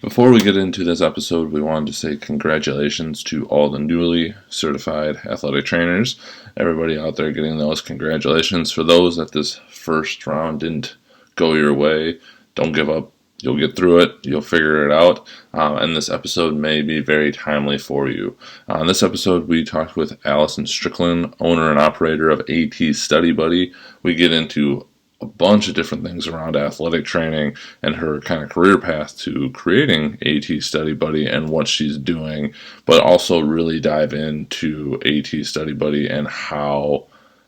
Before we get into this episode, we wanted to say congratulations to all the newly certified athletic trainers. Everybody out there getting those, congratulations. For those that this first round didn't go your way, don't give up. You'll get through it. You'll figure it out. And this episode may be very timely for you. On this episode, we talked with Allison Strickland, owner and operator of AT Study Buddy. We get into a bunch of different things around athletic training and her kind of career path to creating AT Study Buddy and what she's doing, but also really dive into AT Study Buddy and how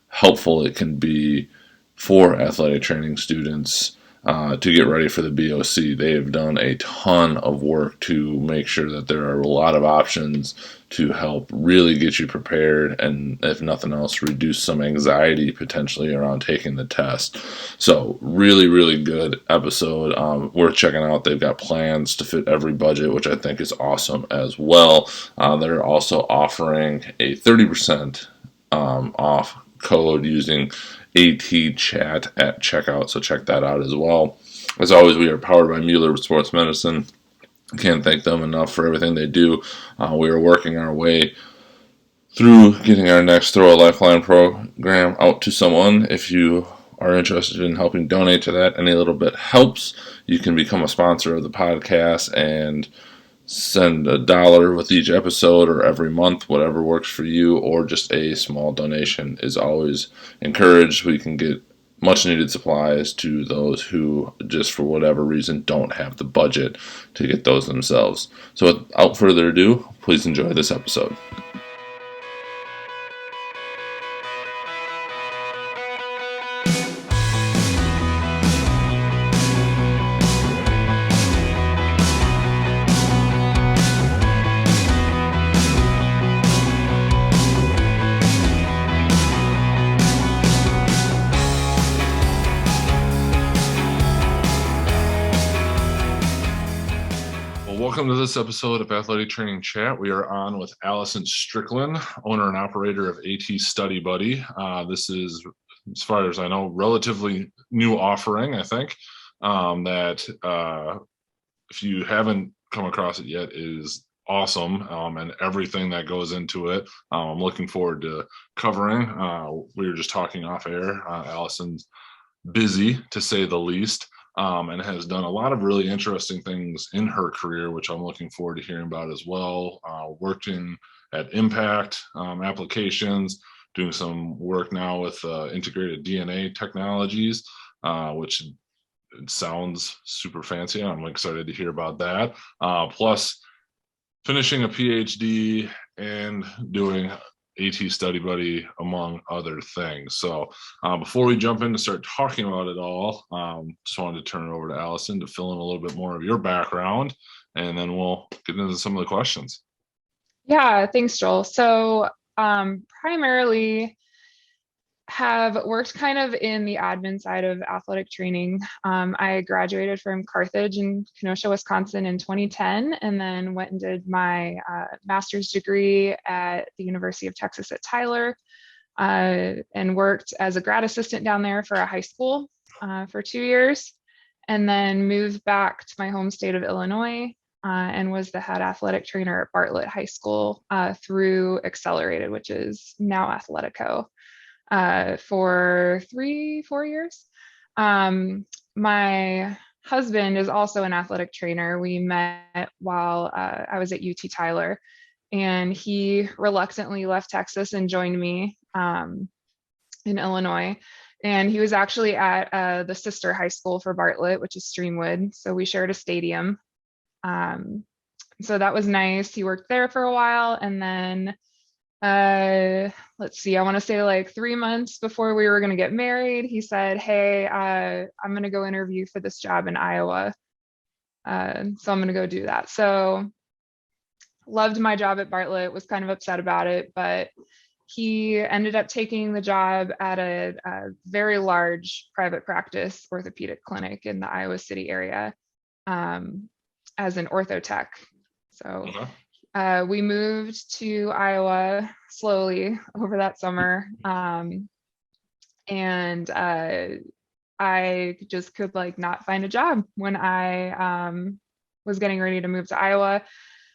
helpful it can be for athletic training students to get ready for the BOC. They have done a ton of work to make sure that there are a lot of options to help really get you prepared and, if nothing else, reduce some anxiety potentially around taking the test. So really, really good episode. Worth checking out. They've got plans to fit every budget, which I think is awesome as well. They're also offering a 30% off code using AT chat at checkout, so check that out as well. As always, we are powered by Mueller Sports Medicine. Can't thank them enough for everything they do. We are working our way through getting our next Throw a Lifeline program out to someone. If you are interested in helping donate to that, any little bit helps. You can become a sponsor of the podcast and send $1 with each episode or every month, whatever works for you, or just a small donation is always encouraged. We can get much needed supplies to those who just for whatever reason don't have the budget to get those themselves. So without further ado, please enjoy this episode. Welcome to this episode of Athletic Training Chat. We are on with Allison Strickland, owner and operator of AT Study Buddy. This is, as far as I know, relatively new offering, I think, that if you haven't come across it yet is awesome, and everything that goes into it. I'm looking forward to covering. We were just talking off air. Allison's busy, to say the least. And has done a lot of really interesting things in her career, which I'm looking forward to hearing about as well. Working at Impact applications, doing some work now with integrated DNA technologies, which sounds super fancy. I'm excited to hear about that. Plus, finishing a PhD and doing AT Study Buddy, among other things. So before we jump in to start talking about it all, just wanted to turn it over to Allison to fill in a little bit more of your background, and then we'll get into some of the questions. Yeah, thanks, Joel. So primarily have worked kind of in the admin side of athletic training. I graduated from Carthage in Kenosha, Wisconsin in 2010, and then went and did my master's degree at the University of Texas at Tyler, and worked as a grad assistant down there for a high school for 2 years, and then moved back to my home state of Illinois, and was the head athletic trainer at Bartlett High School through Accelerated, which is now Athletico, for 3-4 years. My husband is also an athletic trainer. We met while I was at UT Tyler, and he reluctantly left Texas and joined me in Illinois. And he was actually at the sister high school for Bartlett, which is Streamwood. So we shared a stadium. So that was nice. He worked there for a while, and then let's see, I want to say like 3 months before we were going to get married, he said, hey, I'm going to go interview for this job in Iowa. So I'm going to go do that. So loved my job at Bartlett, was kind of upset about it, but he ended up taking the job at a very large private practice orthopedic clinic in the Iowa City area, as an ortho tech. So we moved to Iowa slowly over that summer. And I just could like not find a job when I was getting ready to move to Iowa.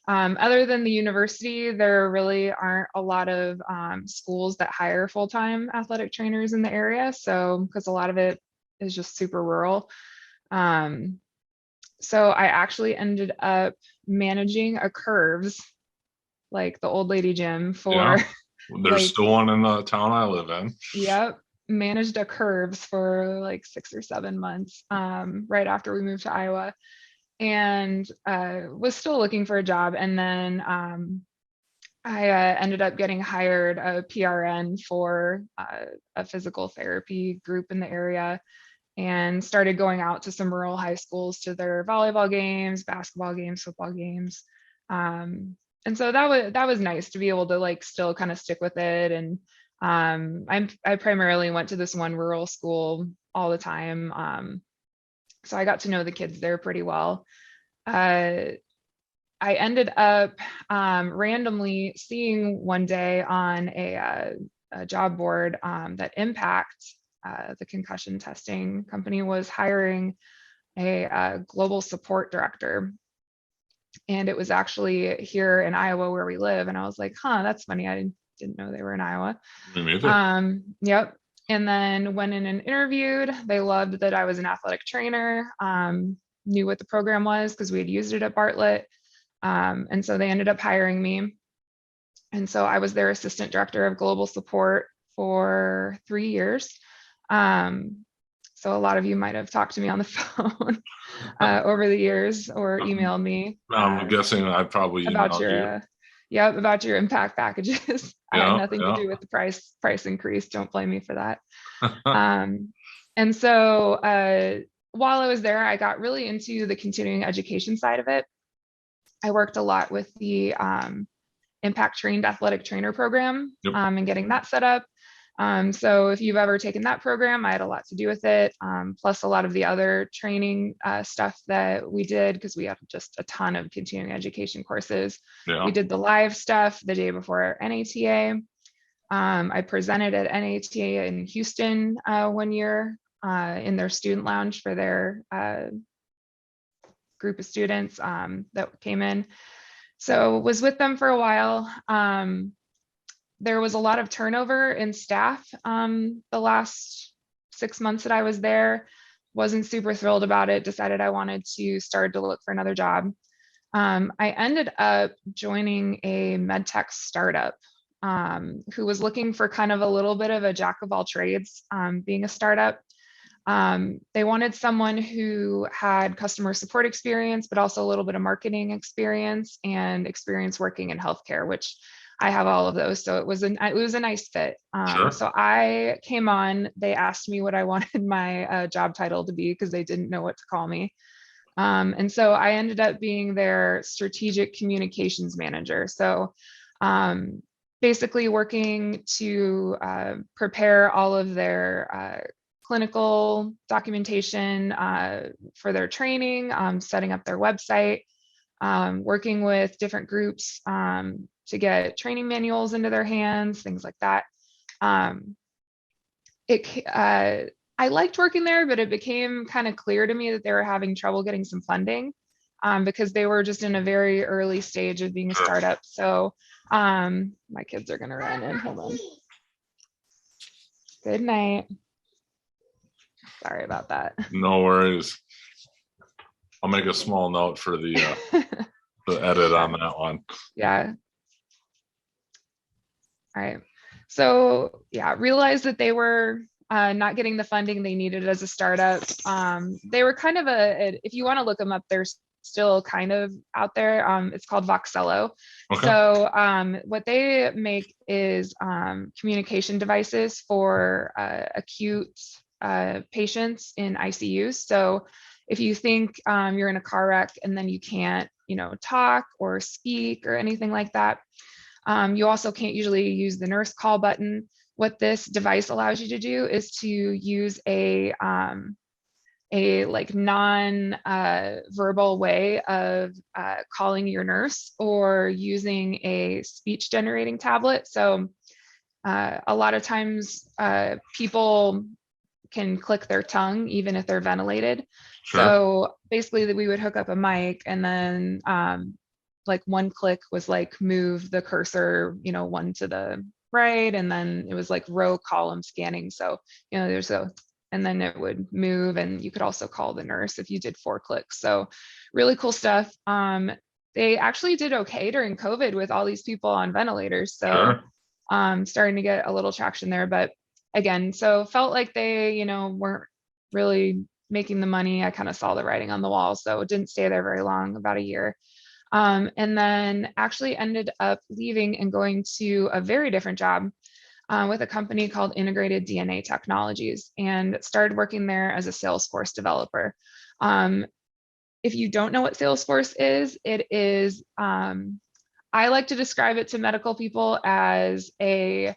Other than the university, there really aren't a lot of schools that hire full-time athletic trainers in the area. So, because a lot of it is just super rural. So I actually ended up managing a Curves, like the old lady gym for Yeah. There's like, still one in the town I live in. yep, managed a Curves for like 6 or 7 months right after we moved to Iowa, and was still looking for a job. And then I ended up getting hired a PRN for a physical therapy group in the area, and started going out to some rural high schools to their volleyball games, basketball games, football games. And so that was nice to be able to like still kind of stick with it. And I primarily went to this one rural school all the time. So I got to know the kids there pretty well. I ended up randomly seeing one day on a job board that Impact, the concussion testing company, was hiring a global support director. And it was actually here in Iowa where we live. And I was like, huh, that's funny. I didn't know they were in Iowa. Me neither. Yep. And then went in and interviewed. They loved that I was an athletic trainer, knew what the program was because we had used it at Bartlett. And so they ended up hiring me. And so I was their assistant director of global support for 3 years. So a lot of you might have talked to me on the phone over the years or emailed me I'm guessing I probably about emailed you. your about your impact packages. I had Yeah, nothing to yeah. do with the price increase. Don't blame me for that. And so while I was there, I got really into the continuing education side of it. I worked a lot with the Impact Trained Athletic Trainer program Yep. and getting that set up. So if you've ever taken that program, I had a lot to do with it, plus a lot of the other training stuff that we did, because we have just a ton of continuing education courses. Yeah. We did the live stuff the day before NATA. I presented at NATA in Houston 1 year in their student lounge for their group of students that came in. So was with them for a while. There was a lot of turnover in staff the last 6 months that I was there. Wasn't super thrilled about it. Decided I wanted to start to look for another job. I ended up joining a medtech startup who was looking for kind of a little bit of a jack of all trades, being a startup. They wanted someone who had customer support experience, but also a little bit of marketing experience and experience working in healthcare, which I have all of those. So it was a nice fit. Sure. So I came on. They asked me what I wanted my job title to be because they didn't know what to call me. And so I ended up being their strategic communications manager. So basically working to prepare all of their clinical documentation for their training, setting up their website, working with different groups to get training manuals into their hands, things like that. I liked working there, but it became kind of clear to me that they were having trouble getting some funding because they were just in a very early stage of being a startup. So my kids are going to run in. Hold on. Good night. Sorry about that. No worries. I'll make a small note for the edit on that one. Yeah. All right. So yeah, realized that they were not getting the funding they needed as a startup. They were kind of if you want to look them up, they're still kind of out there. It's called Voxelo. Okay. So what they make is communication devices for acute patients in ICUs. So if you think you're in a car wreck and then you can't, talk or speak or anything like that, you also can't usually use the nurse call button. What this device allows you to do is to use a like non-verbal way of calling your nurse or using a speech generating tablet. So a lot of times people can click their tongue even if they're ventilated. Sure. So basically that we would hook up a mic and then like one click was like move the cursor, one to the right. And then it was like row column scanning. So, there's and then it would move and you could also call the nurse if you did 4 clicks. So really cool stuff. They actually did okay during COVID with all these people on ventilators. So Sure. starting to get a little traction there. But again, so felt like they, weren't really making the money. I kind of saw the writing on the wall. So it didn't stay there very long, about a year. And then actually ended up leaving and going to a very different job with a company called Integrated DNA Technologies and started working there as a Salesforce developer. If you don't know what Salesforce is, it is, I like to describe it to medical people as a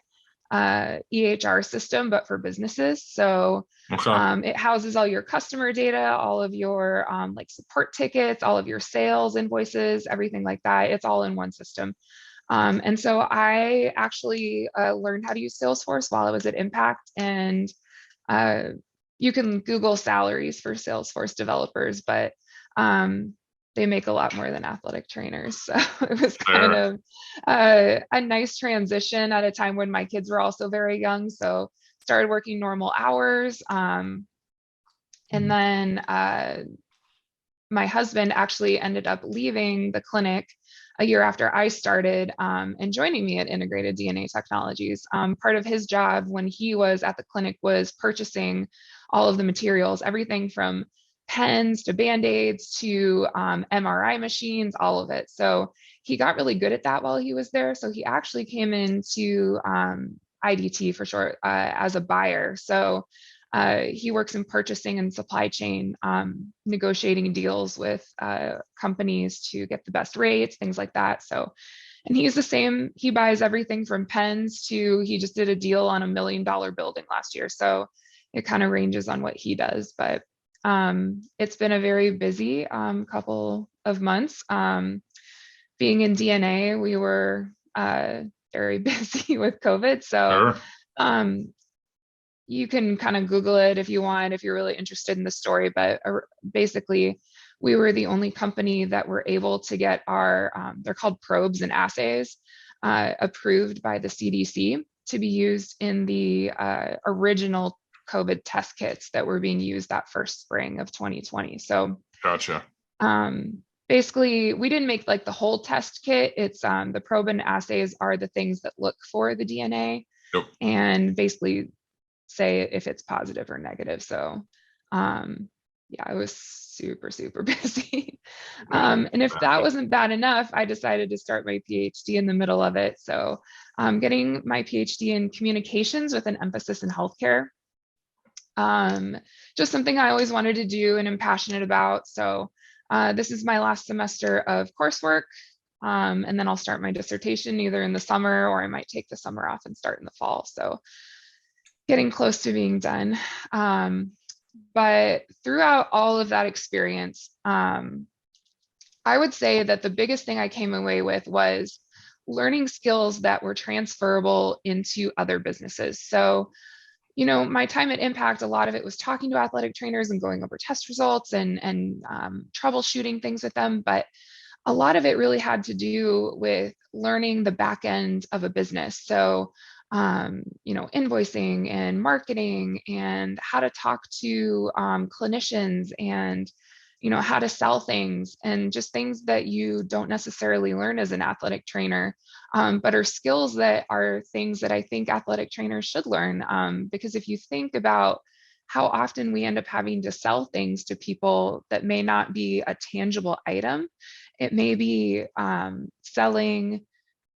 EHR system, but for businesses. So Okay. it houses all your customer data, all of your like support tickets, all of your sales invoices, everything like that. It's all in one system. And so I actually learned how to use Salesforce while I was at Impact. And uh, you can Google salaries for Salesforce developers, but they make a lot more than athletic trainers. So it was kind Sure. of a nice transition at a time when my kids were also very young. So started working normal hours. And then my husband actually ended up leaving the clinic a year after I started and joining me at Integrated DNA Technologies. Part of his job when he was at the clinic was purchasing all of the materials, everything from pens to Band-Aids to MRI machines, all of it. So he got really good at that while he was there. So he actually came into IDT for short as a buyer. So he works in purchasing and supply chain, negotiating deals with companies to get the best rates, things like that. So, and he's the same. He buys everything from pens to he just did a deal on $1 million building last year. So it kind of ranges on what he does, but it's been a very busy couple of months. Being in DNA, we were very busy with COVID. So Sure. um, you can kind of Google it if you want, if you're really interested in the story. But basically, we were the only company that were able to get our, they're called probes and assays, approved by the CDC to be used in the original COVID test kits that were being used that first spring of 2020. So Gotcha. basically, we didn't make like the whole test kit. It's the probe and assays are the things that look for the DNA Yep. and basically say if it's positive or negative. So yeah, I was super, super busy. Very And if that impressive. wasn't bad enough, I decided to start my PhD in the middle of it. So getting my PhD in communications with an emphasis in healthcare. Just something I always wanted to do and am passionate about. So this is my last semester of coursework. And then I'll start my dissertation either in the summer or I might take the summer off and start in the fall. So getting close to being done. But throughout all of that experience, I would say that the biggest thing I came away with was learning skills that were transferable into other businesses. So, my time at Impact, a lot of it was talking to athletic trainers and going over test results and troubleshooting things with them. But a lot of it really had to do with learning the back end of a business. So, invoicing and marketing and how to talk to clinicians and, how to sell things and just things that you don't necessarily learn as an athletic trainer, but are skills that are things that I think athletic trainers should learn. Because if you think about how often we end up having to sell things to people that may not be a tangible item, it may be selling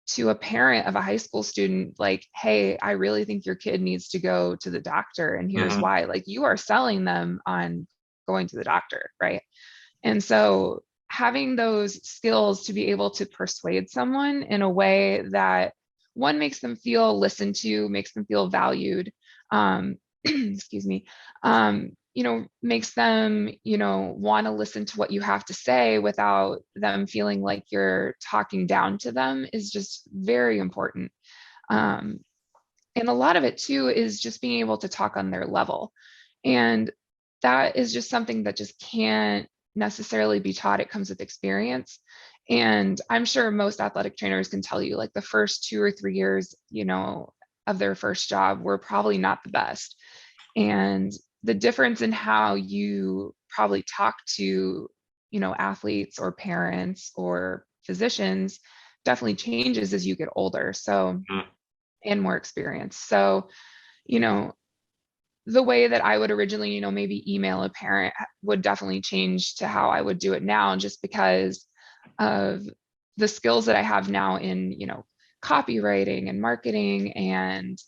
to a parent of a high school student, like, hey, I really think your kid needs to go to the doctor, and here's Hmm. why. Like, you are selling them on going to the doctor, right? And so having those skills to be able to persuade someone in a way that one makes them feel listened to, makes them feel valued, excuse me, makes them, want to listen to what you have to say without them feeling like you're talking down to them is just very important. Um, and a lot of it too is just being able to talk on their level. And that is just something that just can't necessarily be taught. It comes with experience. And I'm sure most athletic trainers can tell you, like the first 2 or 3 years, of their first job were probably not the best. And the difference in how you probably talk to, athletes or parents or physicians definitely changes as you get older. So, Mm. and more experience. So, you know, the way that I would originally, maybe email a parent would definitely change to how I would do it now, just because of the skills that I have now in, copywriting and marketing and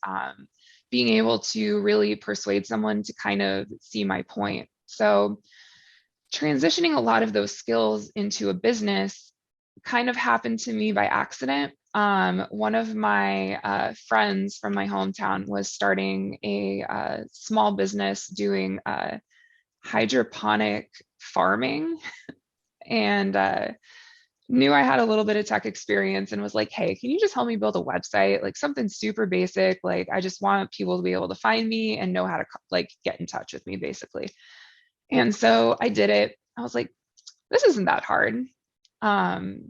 being able to really persuade someone to kind of see my point. So transitioning a lot of those skills into a business kind of happened to me by accident. One of my friends from my hometown was starting a small business doing hydroponic farming, and knew I had a little bit of tech experience and was like, hey, can you just help me build a website? Like something super basic. Like I just want people to be able to find me and know how to like get in touch with me, basically. And so I did it. I was like, this isn't that hard.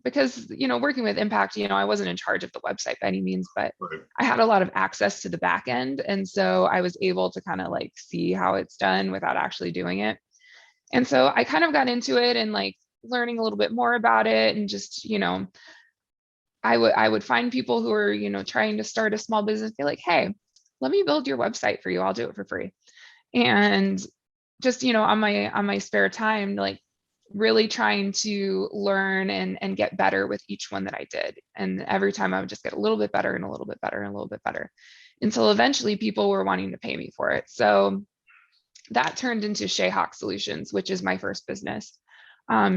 Because, working with Impact, I wasn't in charge of the website by any means, but Right. I had a lot of access to the back end. And so I was able to kind of like see how it's done without actually doing it. And so I kind of got into it and like learning a little bit more about it, and just, I would find people who are, trying to start a small business, be like, hey, let me build your website for you. I'll do it for free. And just, on my spare time, like really trying to learn and get better with each one that I did. And every time I would just get a little bit better and a little bit better and a little bit better, until eventually people were wanting to pay me for it. So that turned into Shay Hawk Solutions, which is my first business.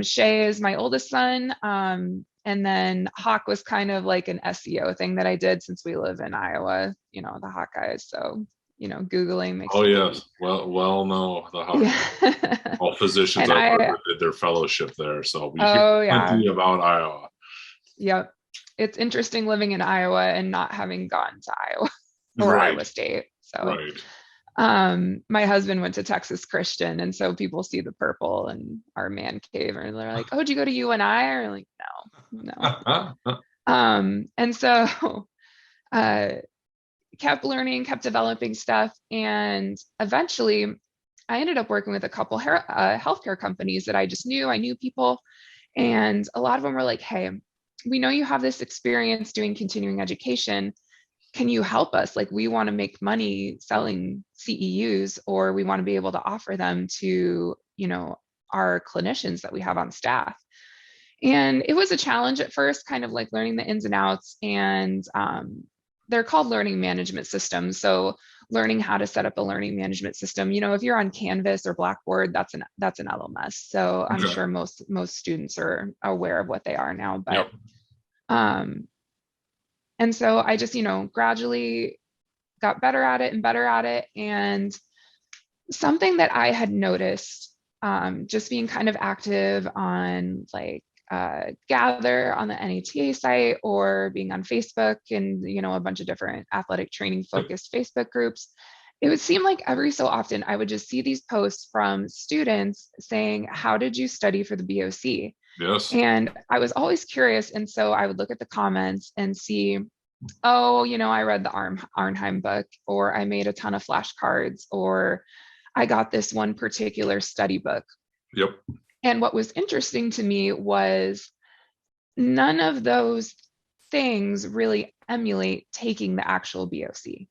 Shay is my oldest son. And then Hawk was kind of like an SEO thing that I did, since we live in Iowa, the Hawkeyes. So, Googling makes Oh it yes, pretty. well know the Hawk. Yeah. All physicians And I've worked I, with did their fellowship there, so we hear oh yeah. plenty about Iowa. Yep. It's interesting living in Iowa and not having gone to Iowa or Right, Iowa State. So, right. my husband went to Texas Christian, and so people see the purple and our man cave, and they're like, "Oh, did you go to UNI?" Or like, no, no. And so, uh, kept learning, kept developing stuff, and eventually, I ended up working with a couple healthcare companies that I just knew. I knew people, and a lot of them were like, "Hey, we know you have this experience doing continuing education. Can you help us? Like, we want to make money selling CEUs, or we want to be able to offer them to, our clinicians that we have on staff." And it was a challenge at first, kind of like learning the ins and outs. And they're called learning management systems. So learning how to set up a learning management system. If you're on Canvas or Blackboard, that's an LMS. So I'm Okay. sure most students are aware of what they are now. But Yep. um, and so I just, gradually got better at it and better at it. And something that I had noticed, just being kind of active on like Gather on the NATA site, or being on Facebook and, a bunch of different athletic training focused Facebook groups, it would seem like every so often I would just see these posts from students saying, how did you study for the BOC? Yes. And I was always curious. And so I would look at the comments and see, oh, I read the Arnheim book, or I made a ton of flashcards, or I got this one particular study book. Yep. And what was interesting to me was none of those things really emulate taking the actual BOC.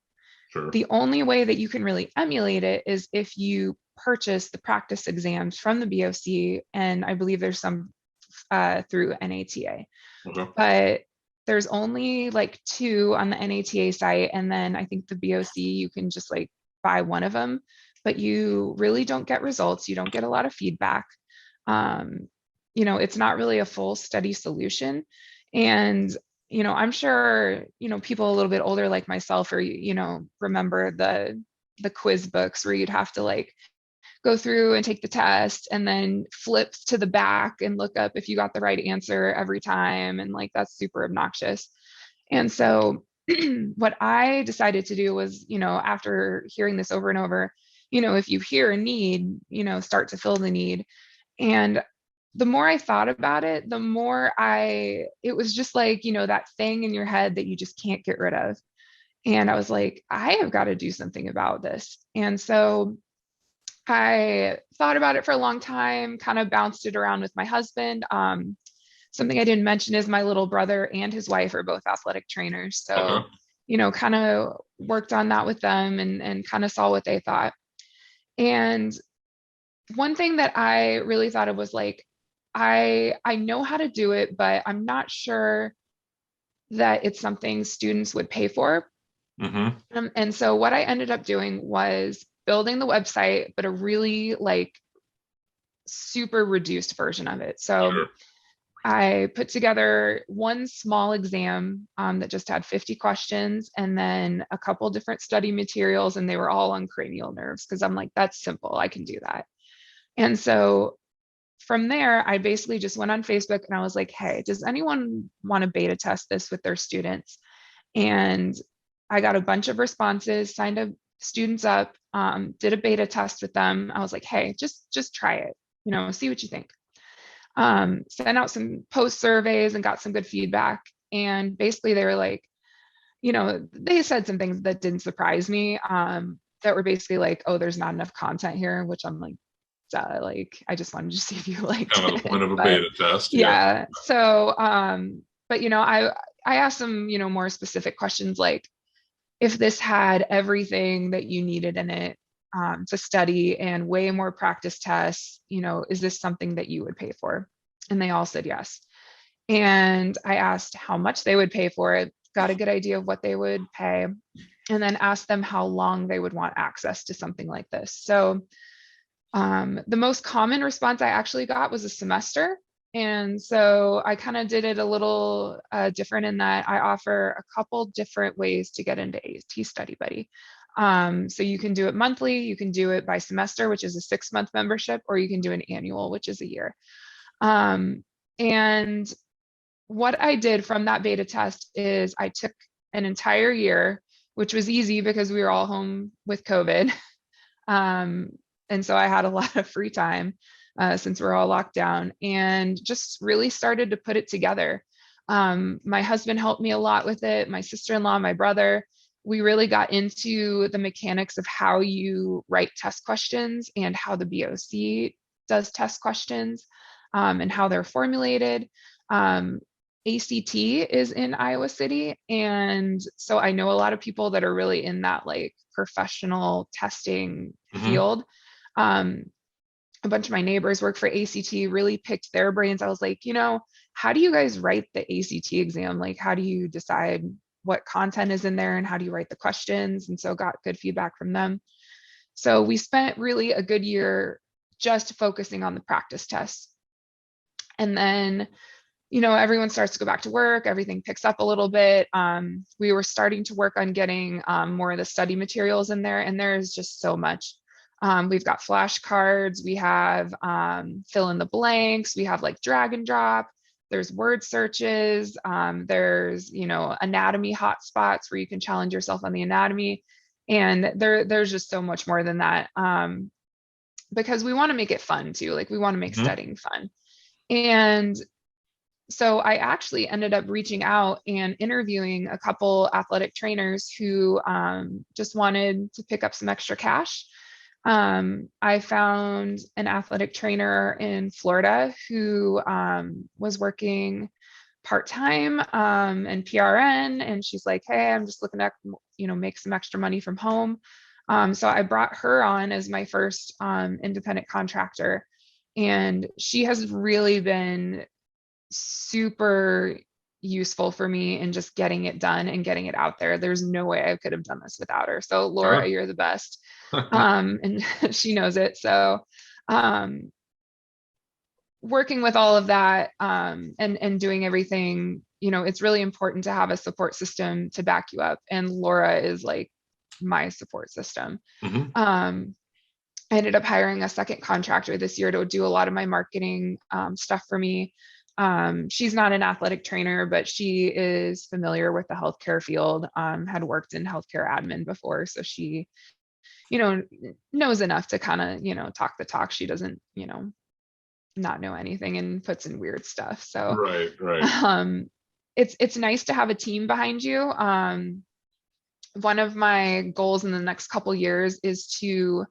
Sure. The only way that you can really emulate it is if you purchase the practice exams from the BOC. And I believe there's some through NATA. Okay. But there's only like 2 on the NATA site. And then I think the BOC, you can just like buy one of them, but you really don't get results. You don't get a lot of feedback. Um, it's not really a full study solution. And, I'm sure, people a little bit older like myself, or, remember the quiz books where you'd have to like go through and take the test and then flip to the back and look up if you got the right answer every time. And like, that's super obnoxious. And so what I decided to do was, after hearing this over and over, if you hear a need, start to fill the need. And the more I thought about it, the more it was just like, that thing in your head that you just can't get rid of. And I was like, I have got to do something about this. And so I thought about it for a long time, kind of bounced it around with my husband. Something I didn't mention is my little brother and his wife are both athletic trainers. Okay. So, kind of worked on that with them and kind of saw what they thought. And one thing that I really thought of was like, I know how to do it, but I'm not sure that it's something students would pay for. Mm-hmm. And so what I ended up doing was building the website, but a really like super reduced version of it. So Sure. I put together one small exam that just had 50 questions and then a couple different study materials, and they were all on cranial nerves because I'm like, that's simple. I can do that. And so from there, I basically just went on Facebook and I was like, hey, does anyone want to beta test this with their students? And I got a bunch of responses, signed up students up, did a beta test with them. I was like, hey, just try it, see what you think. Sent out some post surveys and got some good feedback. And basically they were like, they said some things that didn't surprise me, that were basically like, oh, there's not enough content here, which I'm like, duh, like, I just wanted to see if you liked Kind of the it. point of a But beta test. Yeah. yeah. So, but I asked them, more specific questions like, if this had everything that you needed in it, to study and way more practice tests, is this something that you would pay for? And they all said yes. And I asked how much they would pay for it, got a good idea of what they would pay, and then asked them how long they would want access to something like this. So the most common response I actually got was a semester. And so I kind of did it a little different in that I offer a couple different ways to get into AT Study Buddy. So you can do it monthly, you can do it by semester, which is a 6-month membership, or you can do an annual, which is a year. And what I did from that beta test is I took an entire year, which was easy because we were all home with COVID. Um, and so I had a lot of free time since we're all locked down, and just really started to put it together. My husband helped me a lot with it, my sister-in-law, my brother. We really got into the mechanics of how you write test questions and how the BOC does test questions, and how they're formulated. ACT is in Iowa City. And so I know a lot of people that are really in that like professional testing Mm-hmm. field. A bunch of my neighbors work for ACT, really picked their brains. I was like, how do you guys write the ACT exam? Like, how do you decide what content is in there and how do you write the questions? And so got good feedback from them. So we spent really a good year just focusing on the practice tests. And then everyone starts to go back to work, everything picks up a little bit. We were starting to work on getting more of the study materials in there, and there's just so much. We've got flashcards, we have fill in the blanks, we have like drag and drop, there's word searches, there's, anatomy hotspots where you can challenge yourself on the anatomy. And there's just so much more than that, because we want to make it fun too. Like we want to make Mm-hmm. studying fun. And so I actually ended up reaching out and interviewing a couple athletic trainers who just wanted to pick up some extra cash. I found an athletic trainer in Florida who was working part-time and PRN, and she's like, hey, I'm just looking to make some extra money from home. So I brought her on as my first independent contractor, and she has really been super useful for me in just getting it done and getting it out there. There's no way I could have done this without her. So Laura, Sure. you're the best. And she knows it. So working with all of that, and doing everything, it's really important to have a support system to back you up. And Laura is like my support system. Mm-hmm. I ended up hiring a second contractor this year to do a lot of my marketing stuff for me. She's not an athletic trainer, but she is familiar with the healthcare field, had worked in healthcare admin before. So she knows enough to kind of, talk the talk. She doesn't, not know anything and puts in weird stuff. So Right, right. um, it's nice to have a team behind you. One of my goals in the next couple years is to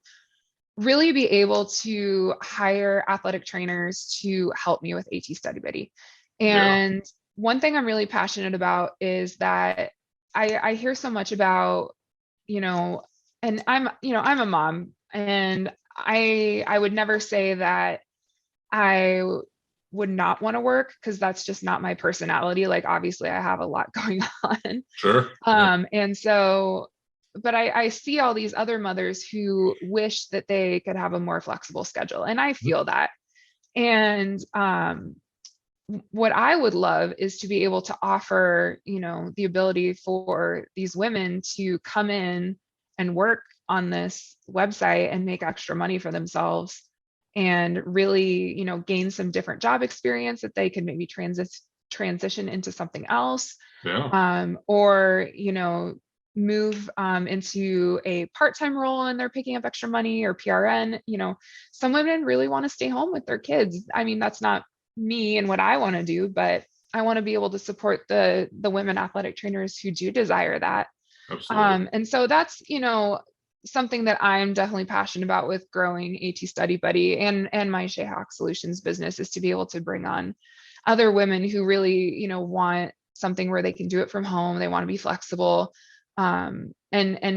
really be able to hire athletic trainers to help me with AT Study Buddy. Yeah. And one thing I'm really passionate about is that I hear so much about, you know, and I'm a mom, and I would never say that I would not want to work, because that's just not my personality. Like, obviously I have a lot going on. Sure. Yeah. And so, but I see all these other mothers who wish that they could have a more flexible schedule. And I feel that. And what I would love is to be able to offer, the ability for these women to come in and work on this website and make extra money for themselves, and really, gain some different job experience that they can maybe transition into something else, Yeah. or move into a part-time role and they're picking up extra money, or PRN. Some women really want to stay home with their kids. I mean, that's not me and what I want to do, but I want to be able to support the women athletic trainers who do desire that. Absolutely. And so that's, something that I'm definitely passionate about with growing AT Study Buddy and my Shayhawk Solutions business, is to be able to bring on other women who really, want something where they can do it from home. They want to be flexible, and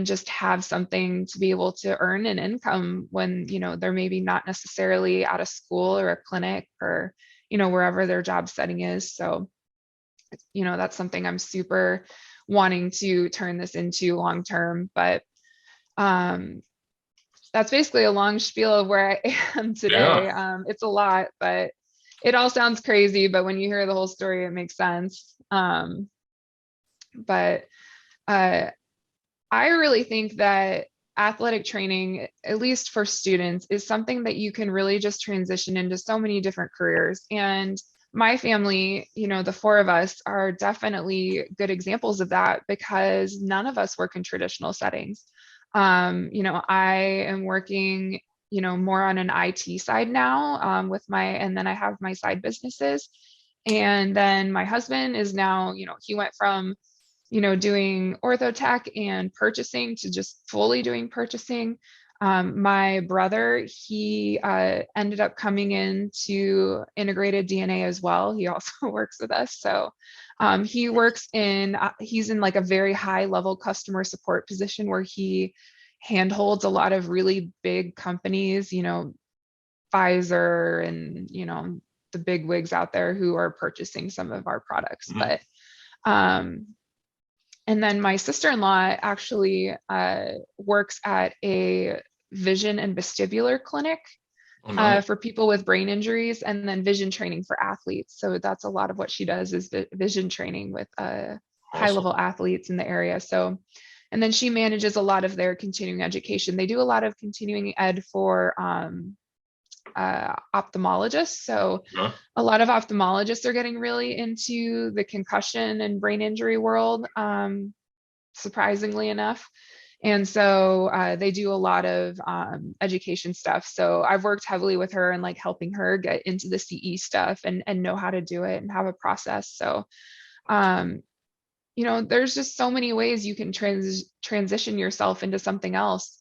just have something to be able to earn an income when, they're maybe not necessarily out of school or a clinic, or, wherever their job setting is. So, that's something I'm super wanting to turn this into long term. But um, that's basically a long spiel of where I am Yeah. today. It's a lot, but it all sounds crazy. But when you hear the whole story, it makes sense. But uh, I really think that athletic training, at least for students, is something that you can really just transition into so many different careers. And my family, the four of us, are definitely good examples of that, because none of us work in traditional settings. I am working, more on an IT side now, and then I have my side businesses. And then my husband is now, he went from, doing ortho tech and purchasing to just fully doing purchasing. My brother, he ended up coming into integrated DNA as well. He also works with us. So he's in like a very high level customer support position, where he handholds a lot of really big companies, Pfizer and, the big wigs out there who are purchasing some of our products. Mhm. But um, and then my sister-in-law actually works at a vision and vestibular clinic Oh, nice. for people with brain injuries, and then vision training for athletes. So that's a lot of what she does, is vision training with Awesome. high-level athletes in the area. So, and then she manages a lot of their continuing education. They do a lot of continuing ed for ophthalmologists. So Yeah. a lot of ophthalmologists are getting really into the concussion and brain injury world, surprisingly enough. And so they do a lot of education stuff. So I've worked heavily with her and like helping her get into the CE stuff and know how to do it and have a process. So, um, there's just so many ways you can transition yourself into something else.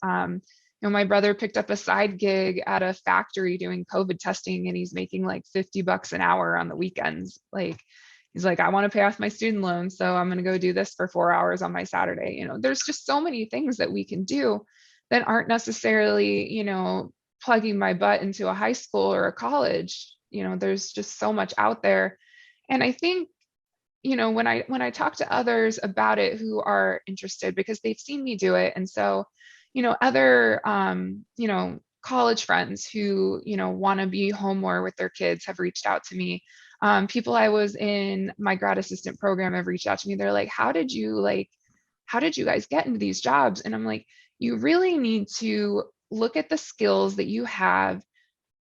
My brother picked up a side gig at a factory doing COVID testing, and he's making like $50 an hour on the weekends. Like, he's like, I want to pay off my student loan, so I'm going to go do this for 4 hours on my Saturday. There's just so many things that we can do that aren't necessarily, plugging my butt into a high school or a college. There's just so much out there. And I think, when I talk to others about it who are interested, because they've seen me do it. And so, other college friends who, want to be home more with their kids have reached out to me. People I was in my grad assistant program have reached out to me. They're like, how did you guys get into these jobs? And I'm like, you really need to look at the skills that you have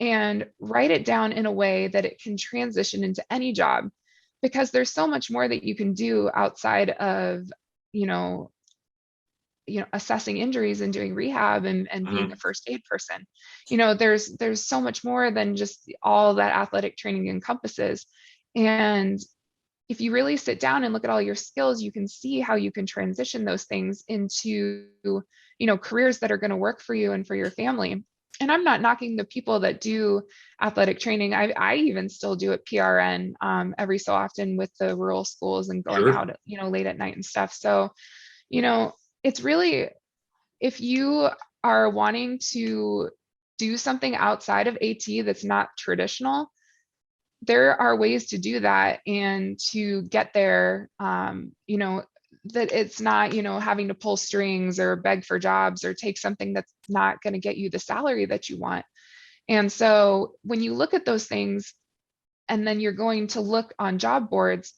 and write it down in a way that it can transition into any job, because there's so much more that you can do outside of, you know, assessing injuries and doing rehab and being a first aid person. There's so much more than just all that athletic training encompasses. And if you really sit down and look at all your skills, you can see how you can transition those things into, careers that are going to work for you and for your family. And I'm not knocking the people that do athletic training. I even still do it PRN every so often with the rural schools and going Sure. out, late at night and stuff. So, it's really, if you are wanting to do something outside of AT that's not traditional, there are ways to do that and to get there, that it's not, having to pull strings or beg for jobs or take something that's not going to get you the salary that you want. And so when you look at those things and then you're going to look on job boards,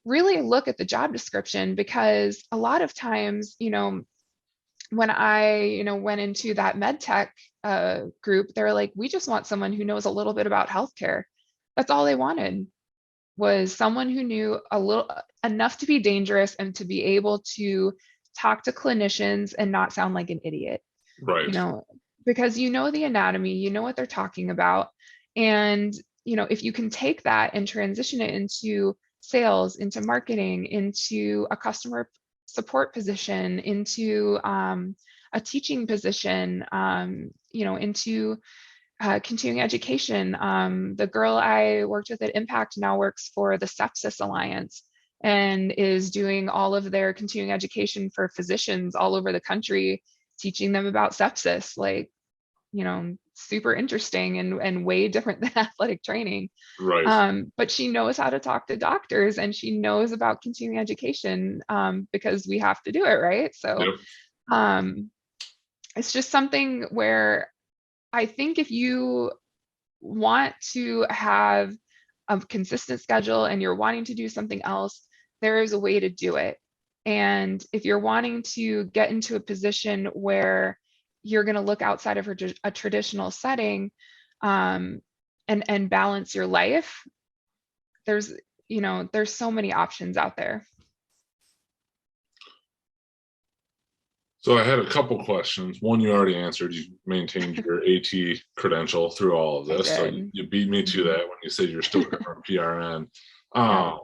really look at the job description, because a lot of times, when I, went into that med tech group, they're like, we just want someone who knows a little bit about healthcare. That's all they wanted, was someone who knew a little enough to be dangerous and to be able to talk to clinicians and not sound like an idiot. Right. Because the anatomy, what they're talking about. And, if you can take that and transition it into sales, into marketing, into a customer support position, into a teaching position, into continuing education. The girl I worked with at Impact now works for the Sepsis Alliance and is doing all of their continuing education for physicians all over the country, teaching them about sepsis, like, super interesting and way different than athletic training. Right. But she knows how to talk to doctors and she knows about continuing education because we have to do it, right? So Yep. it's just something where I think if you want to have a consistent schedule and you're wanting to do something else, there is a way to do it. And if you're wanting to get into a position where you're going to look outside of a traditional setting and balance your life, there's so many options out there. So I had a couple questions. One you already answered. You maintained your AT credential through all of this, so you beat me to that when you said you're still from PRN. Yeah.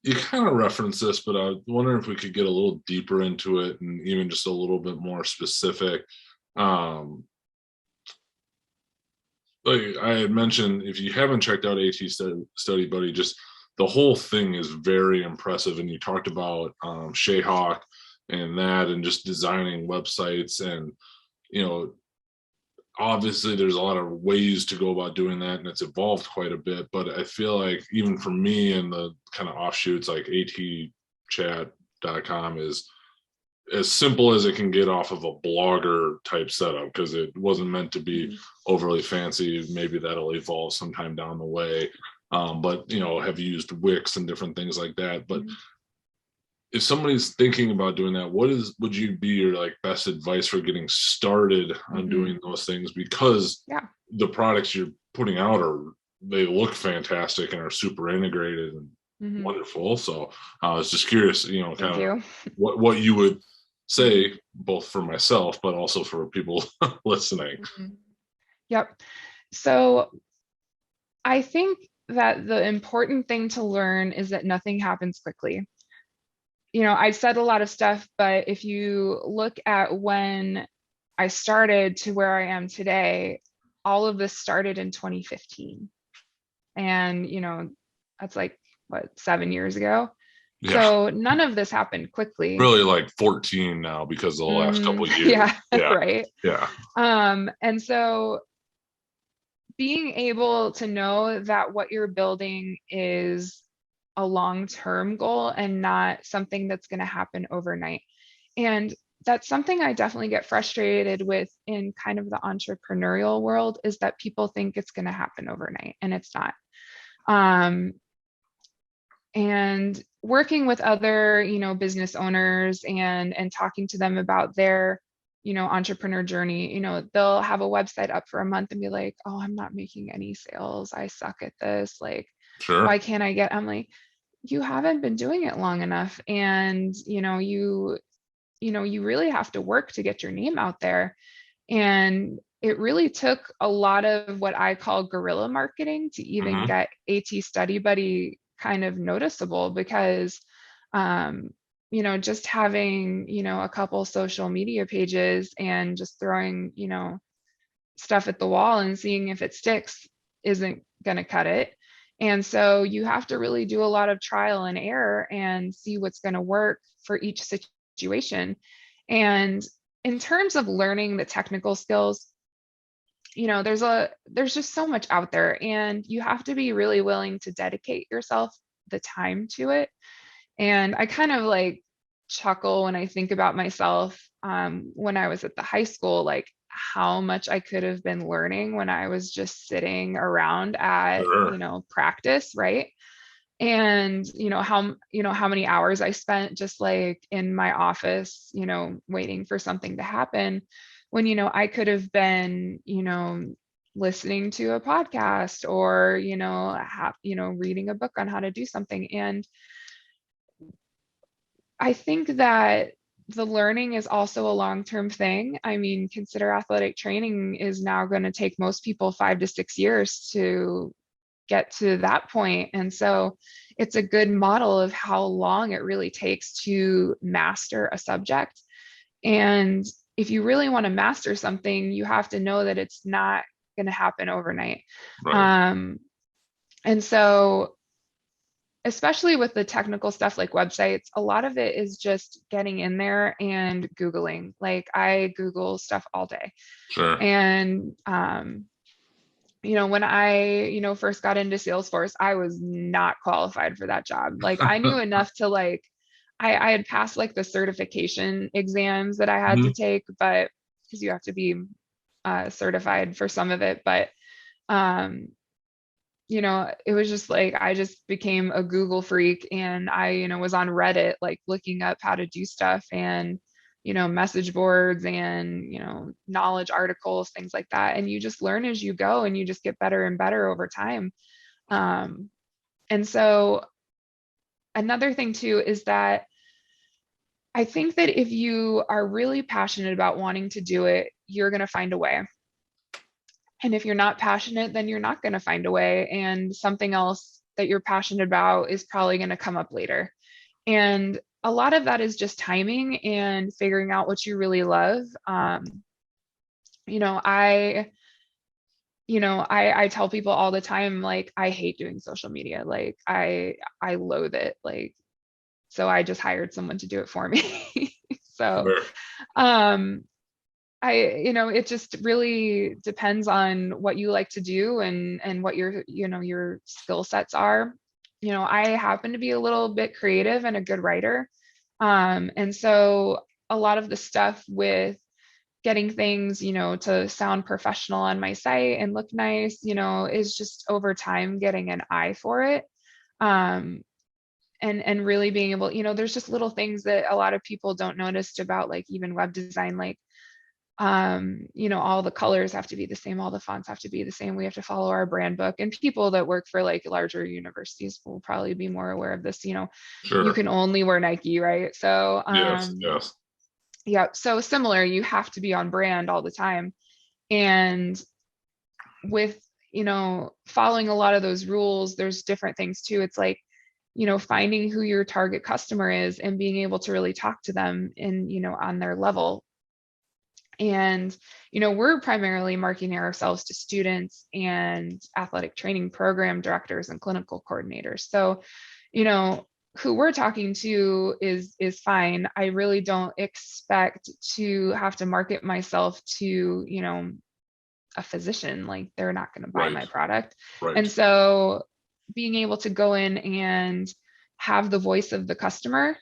You kind of referenced this, but I was wondering if we could get a little deeper into it and even just a little bit more specific. Like I had mentioned, if you haven't checked out AT Study Buddy, just the whole thing is very impressive. And you talked about Shayhawk and that, and just designing websites, and obviously there's a lot of ways to go about doing that, and it's evolved quite a bit. But I feel like even for me, and the kind of offshoots like atchat.com is as simple as it can get off of a blogger type setup, because it wasn't meant to be overly fancy. Maybe that'll evolve sometime down the way. But have used Wix and different things like that. But if somebody's thinking about doing that, would you be your like best advice for getting started on doing those things? Because the products you're putting out they look fantastic and are super integrated and wonderful. So I was just curious, kind of what you would say, both for myself, but also for people listening. Yep. So I think that the important thing to learn is that nothing happens quickly. I've said a lot of stuff, but if you look at when I started to where I am today, all of this started in 2015. And, that's like, 7 years ago? Yeah. So none of this happened quickly. Really like 14 now because of the last couple of years. Yeah, right. Yeah. And so being able to know that what you're building is a long-term goal and not something that's going to happen overnight. And that's something I definitely get frustrated with in kind of the entrepreneurial world, is that people think it's going to happen overnight, and it's not. And working with other, business owners and talking to them about their, entrepreneur journey, they'll have a website up for a month and be like, oh, I'm not making any sales. I suck at this. Like, sure. Why can't I get, I'm like, you haven't been doing it long enough. And, you really have to work to get your name out there. And it really took a lot of what I call guerrilla marketing to even Mm-hmm. get AT Study Buddy kind of noticeable, because, just having, a couple social media pages and just throwing, stuff at the wall and seeing if it sticks isn't going to cut it. And so you have to really do a lot of trial and error and see what's going to work for each situation. And in terms of learning the technical skills, there's just so much out there, and you have to be really willing to dedicate yourself the time to it. And I kind of like chuckle when I think about myself, when I was at the high school, like how much I could have been learning when I was just sitting around at, Sure. practice, right? And how many hours I spent just like in my office, waiting for something to happen, when I could have been, listening to a podcast, or reading a book on how to do something. And I think that the learning is also a long-term thing. I mean, consider athletic training is now going to take most people 5 to 6 years to get to that point. And so it's a good model of how long it really takes to master a subject. And if you really want to master something, you have to know that it's not going to happen overnight. Right. Um, and so especially with the technical stuff like websites, a lot of it is just getting in there and Googling. Like I Google stuff all day. Sure. And, when I, first got into Salesforce, I was not qualified for that job. Like I knew enough to like, I had passed like the certification exams that I had to Mhm. take, but because you have to be certified for some of it. But um, it was just like I just became a Google freak, and I, was on Reddit, like looking up how to do stuff, and, message boards and, knowledge articles, things like that. And you just learn as you go, and you just get better and better over time. Um, and so another thing too is that I think that if you are really passionate about wanting to do it, you're going to find a way. And if you're not passionate, then you're not going to find a way. And something else that you're passionate about is probably going to come up later. And a lot of that is just timing and figuring out what you really love. You know, I, I tell people all the time, like, I hate doing social media. Like I loathe it. Like, so I just hired someone to do it for me. So, Sure. um, it just really depends on what you like to do, and what your skill sets are. I happen to be a little bit creative and a good writer. And so a lot of the stuff with getting things, to sound professional on my site and look nice, is just over time getting an eye for it. Um, and really being able, there's just little things that a lot of people don't notice about, like even web design, like all the colors have to be the same, all the fonts have to be the same. We have to follow our brand book. And people that work for like larger universities will probably be more aware of this. You Sure. can only wear Nike, right? So Yes. Yes. yeah, so similar, you have to be on brand all the time. And with, following a lot of those rules, there's different things too. It's like, finding who your target customer is and being able to really talk to them and, on their level. And, we're primarily marketing ourselves to students and athletic training program directors and clinical coordinators. So, who we're talking to is fine. I really don't expect to have to market myself to, a physician. Like they're not going to buy Right. my product. Right. And so being able to go in and have the voice of the customer,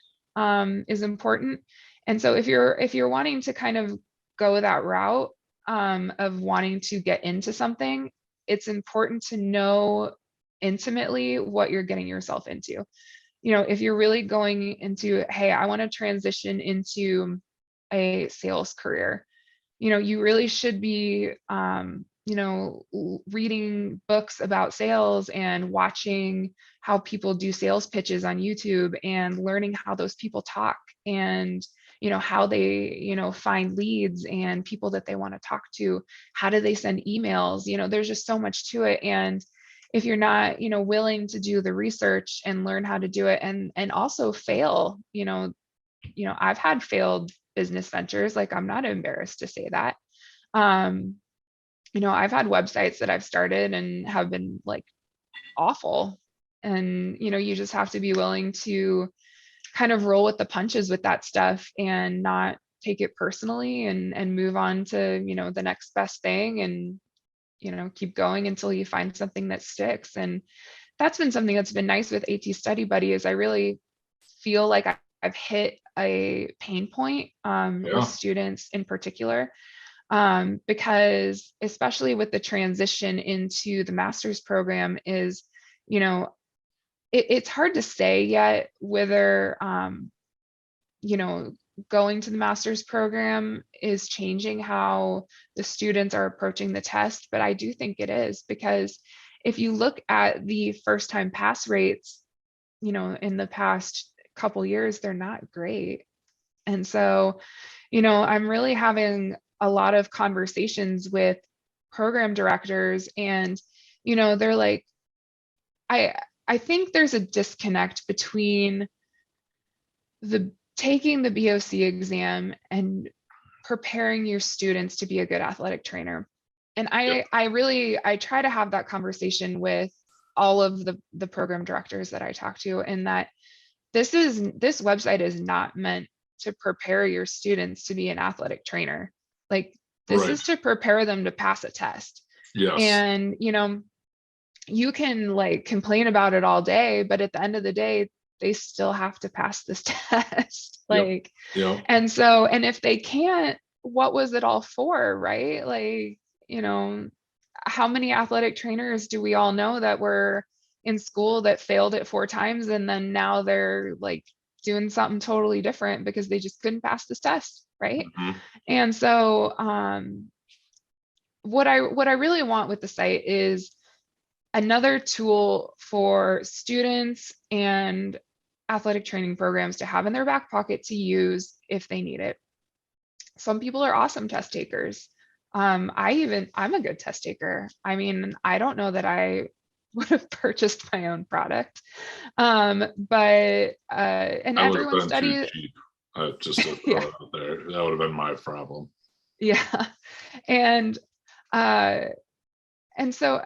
is important. And so if you're wanting to kind of go that route, of wanting to get into something, it's important to know intimately what you're getting yourself into. If you're really going into, hey, I want to transition into a sales career, you really should be, reading books about sales and watching how people do sales pitches on YouTube and learning how those people talk, and how they, find leads and people that they want to talk to. How do they send emails? There's just so much to it. And if you're not, willing to do the research and learn how to do it and also fail, I've had failed business ventures. Like, I'm not embarrassed to say that. Um, I've had websites that I've started and have been like awful. And, you just have to be willing to kind of roll with the punches with that stuff and not take it personally and move on to, the next best thing and, keep going until you find something that sticks. And that's been something that's been nice with AT Study Buddy is I really feel like I've hit a pain point with students in particular. Because especially with the transition into the master's program is, it's hard to say yet whether, going to the master's program is changing how the students are approaching the test. But I do think it is, because if you look at the first time pass rates, in the past couple years, they're not great. And so, I'm really having a lot of conversations with program directors and, they're like, I think there's a disconnect between the taking the BOC exam and preparing your students to be a good athletic trainer. And I try to have that conversation with all of the program directors that I talk to, and that this website is not meant to prepare your students to be an athletic trainer. Like, this is to prepare them to pass a test. Yes. And, you can like complain about it all day, but at the end of the day, they still have to pass this test. Like, and so, and if they can't, what was it all for? Right? Like, how many athletic trainers do we all know that were in school that failed it 4 times and then now they're like doing something totally different because they just couldn't pass this test, right? And so what I really want with the site is another tool for students and athletic training programs to have in their back pocket to use if they need it. Some people are awesome test takers. I'm a good test taker. I mean, I don't know that I would have purchased my own product. But and everyone studies. Just to throw it out there, that would have been my problem. Yeah. And so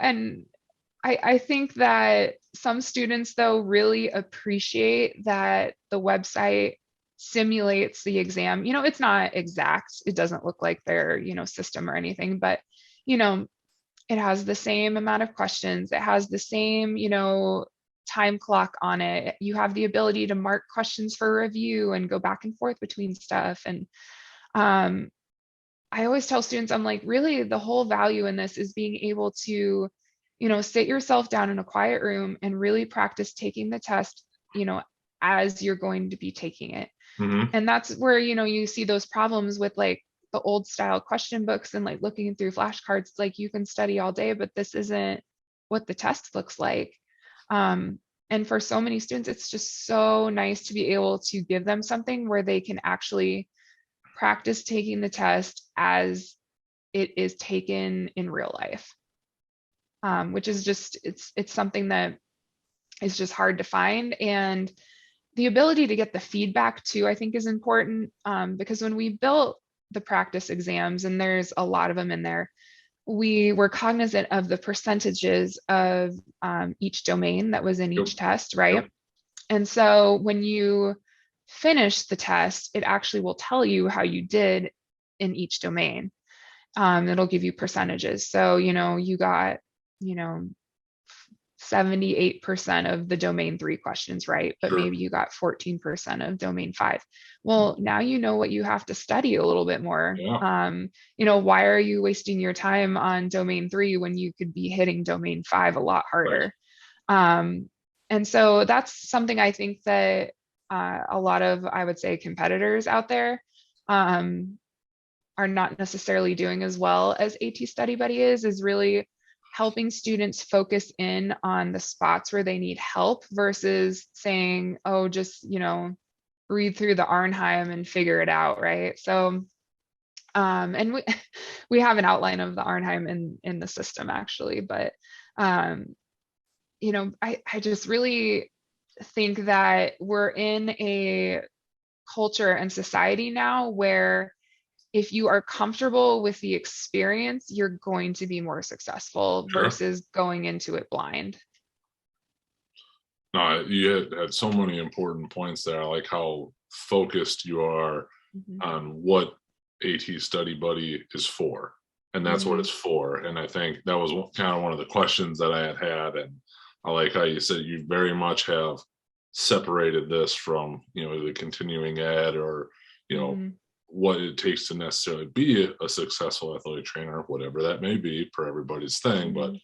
I think that some students though really appreciate that the website simulates the exam. It's not exact. It doesn't look like their, system or anything, but, it has the same amount of questions. It has the same, time clock on it. You have the ability to mark questions for review and go back and forth between stuff. And I always tell students, I'm like, really, the whole value in this is being able to, sit yourself down in a quiet room and really practice taking the test, as you're going to be taking it. And that's where, you see those problems with like the old style question books and like looking through flashcards. Like, you can study all day, but this isn't what the test looks like. And for so many students, it's just so nice to be able to give them something where they can actually practice taking the test as it is taken in real life. Which is just, it's something that is just hard to find. And the ability to get the feedback too, I think is important, because when we built the practice exams, and there's a lot of them in there, we were cognizant of the percentages of each domain that was in each test, right? And so when you finish the test, it actually will tell you how you did in each domain. It'll give you percentages. So, you got, 78% of the domain 3 questions right, but maybe you got 14% of domain 5. Well, now you know what you have to study a little bit more. Why are you wasting your time on domain 3 when you could be hitting domain 5 a lot harder? And so that's something I think that a lot of, I would say, competitors out there are not necessarily doing as well as AT Study Buddy is really helping students focus in on the spots where they need help versus saying, oh, just, read through the Arnheim and figure it out, right? So, and we we have an outline of the Arnheim in the system actually, but I just really think that we're in a culture and society now where if you are comfortable with the experience, you're going to be more successful Sure. versus going into it blind. No, you had so many important points there. I like how focused you are Mhm. on what AT Study Buddy is for, and that's what Mhm. it's for. And I think that was kind of one of the questions that I had. And I like how you said you very much have separated this from, the continuing ed, or, you know, Mhm. what it takes to necessarily be a successful athletic trainer, whatever that may be for everybody's thing, but Mhm.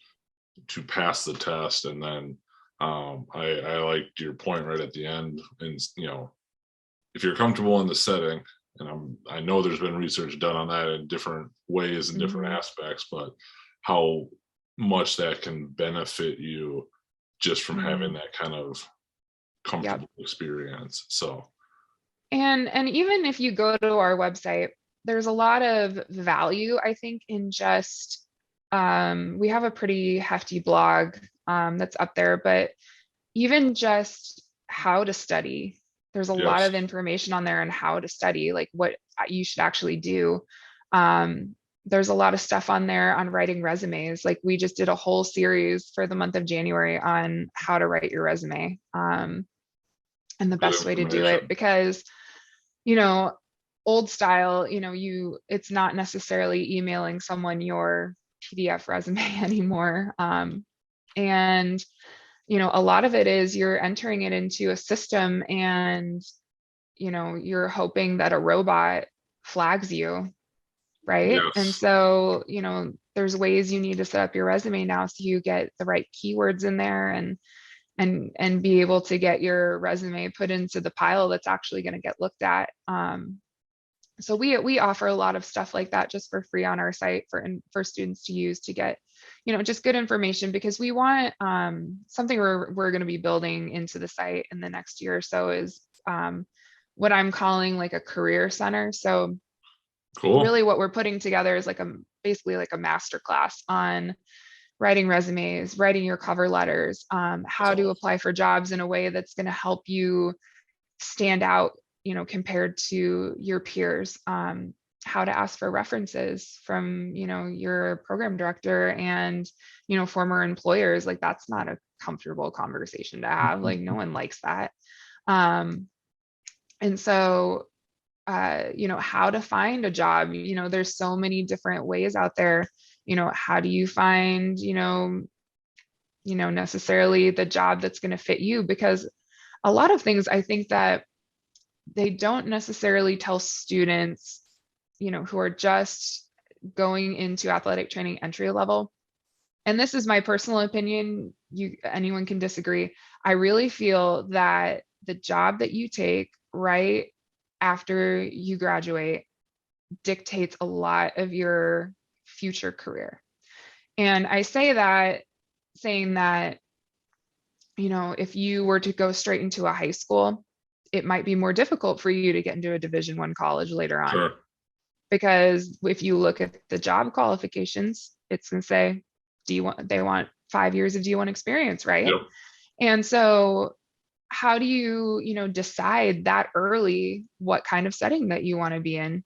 to pass the test. And then I liked your point right at the end. And, if you're comfortable in the setting, and I know there's been research done on that in different ways and different Mhm. aspects, but how much that can benefit you just from having Mhm. that kind of Yep. comfortable experience. So, And even if you go to our website, there's a lot of value, I think, in just we have a pretty hefty blog that's up there, but even just how to study, there's a lot yes, of information on there on how to study, like what you should actually do. There's a lot of stuff on there on writing resumes. Like we just did a whole series for the month of January on how to write your resume, and the good best way to do it information. because you know, old style, it's not necessarily emailing someone your PDF resume anymore. And, a lot of it is you're entering it into a system and, you're hoping that a robot flags you, right? And Yes, so, there's ways you need to set up your resume now so you get the right keywords in there and be able to get your resume put into the pile that's actually going to get looked at. So we offer a lot of stuff like that just for free on our site for students to use to get just good information because we want something we're going to be building into the site in the next year or so is what I'm calling like a career center. So cool. really what we're putting together is like a basically like a master class on writing resumes, writing your cover letters, That's how to awesome. apply for jobs in a way that's going to help you stand out, compared to your peers, how to ask for references from, your program director and, former employers. Like that's not a comfortable conversation to have. Like no one likes that. Um, and so, how to find a job, there's so many different ways out there. How do you find, necessarily the job that's going to fit you? Because a lot of things I think that they don't necessarily tell students, who are just going into athletic training entry level. And this is my personal opinion. Anyone can disagree. I really feel that the job that you take right after you graduate dictates a lot of your future career. And I say that saying that, if you were to go straight into a high school, it might be more difficult for you to get into a Division I college later on. Sure. Because if you look at the job qualifications, it's going to say, they want 5 years of D1 experience, right? Yep. And so how do you, decide that early what kind of setting that you want to be in?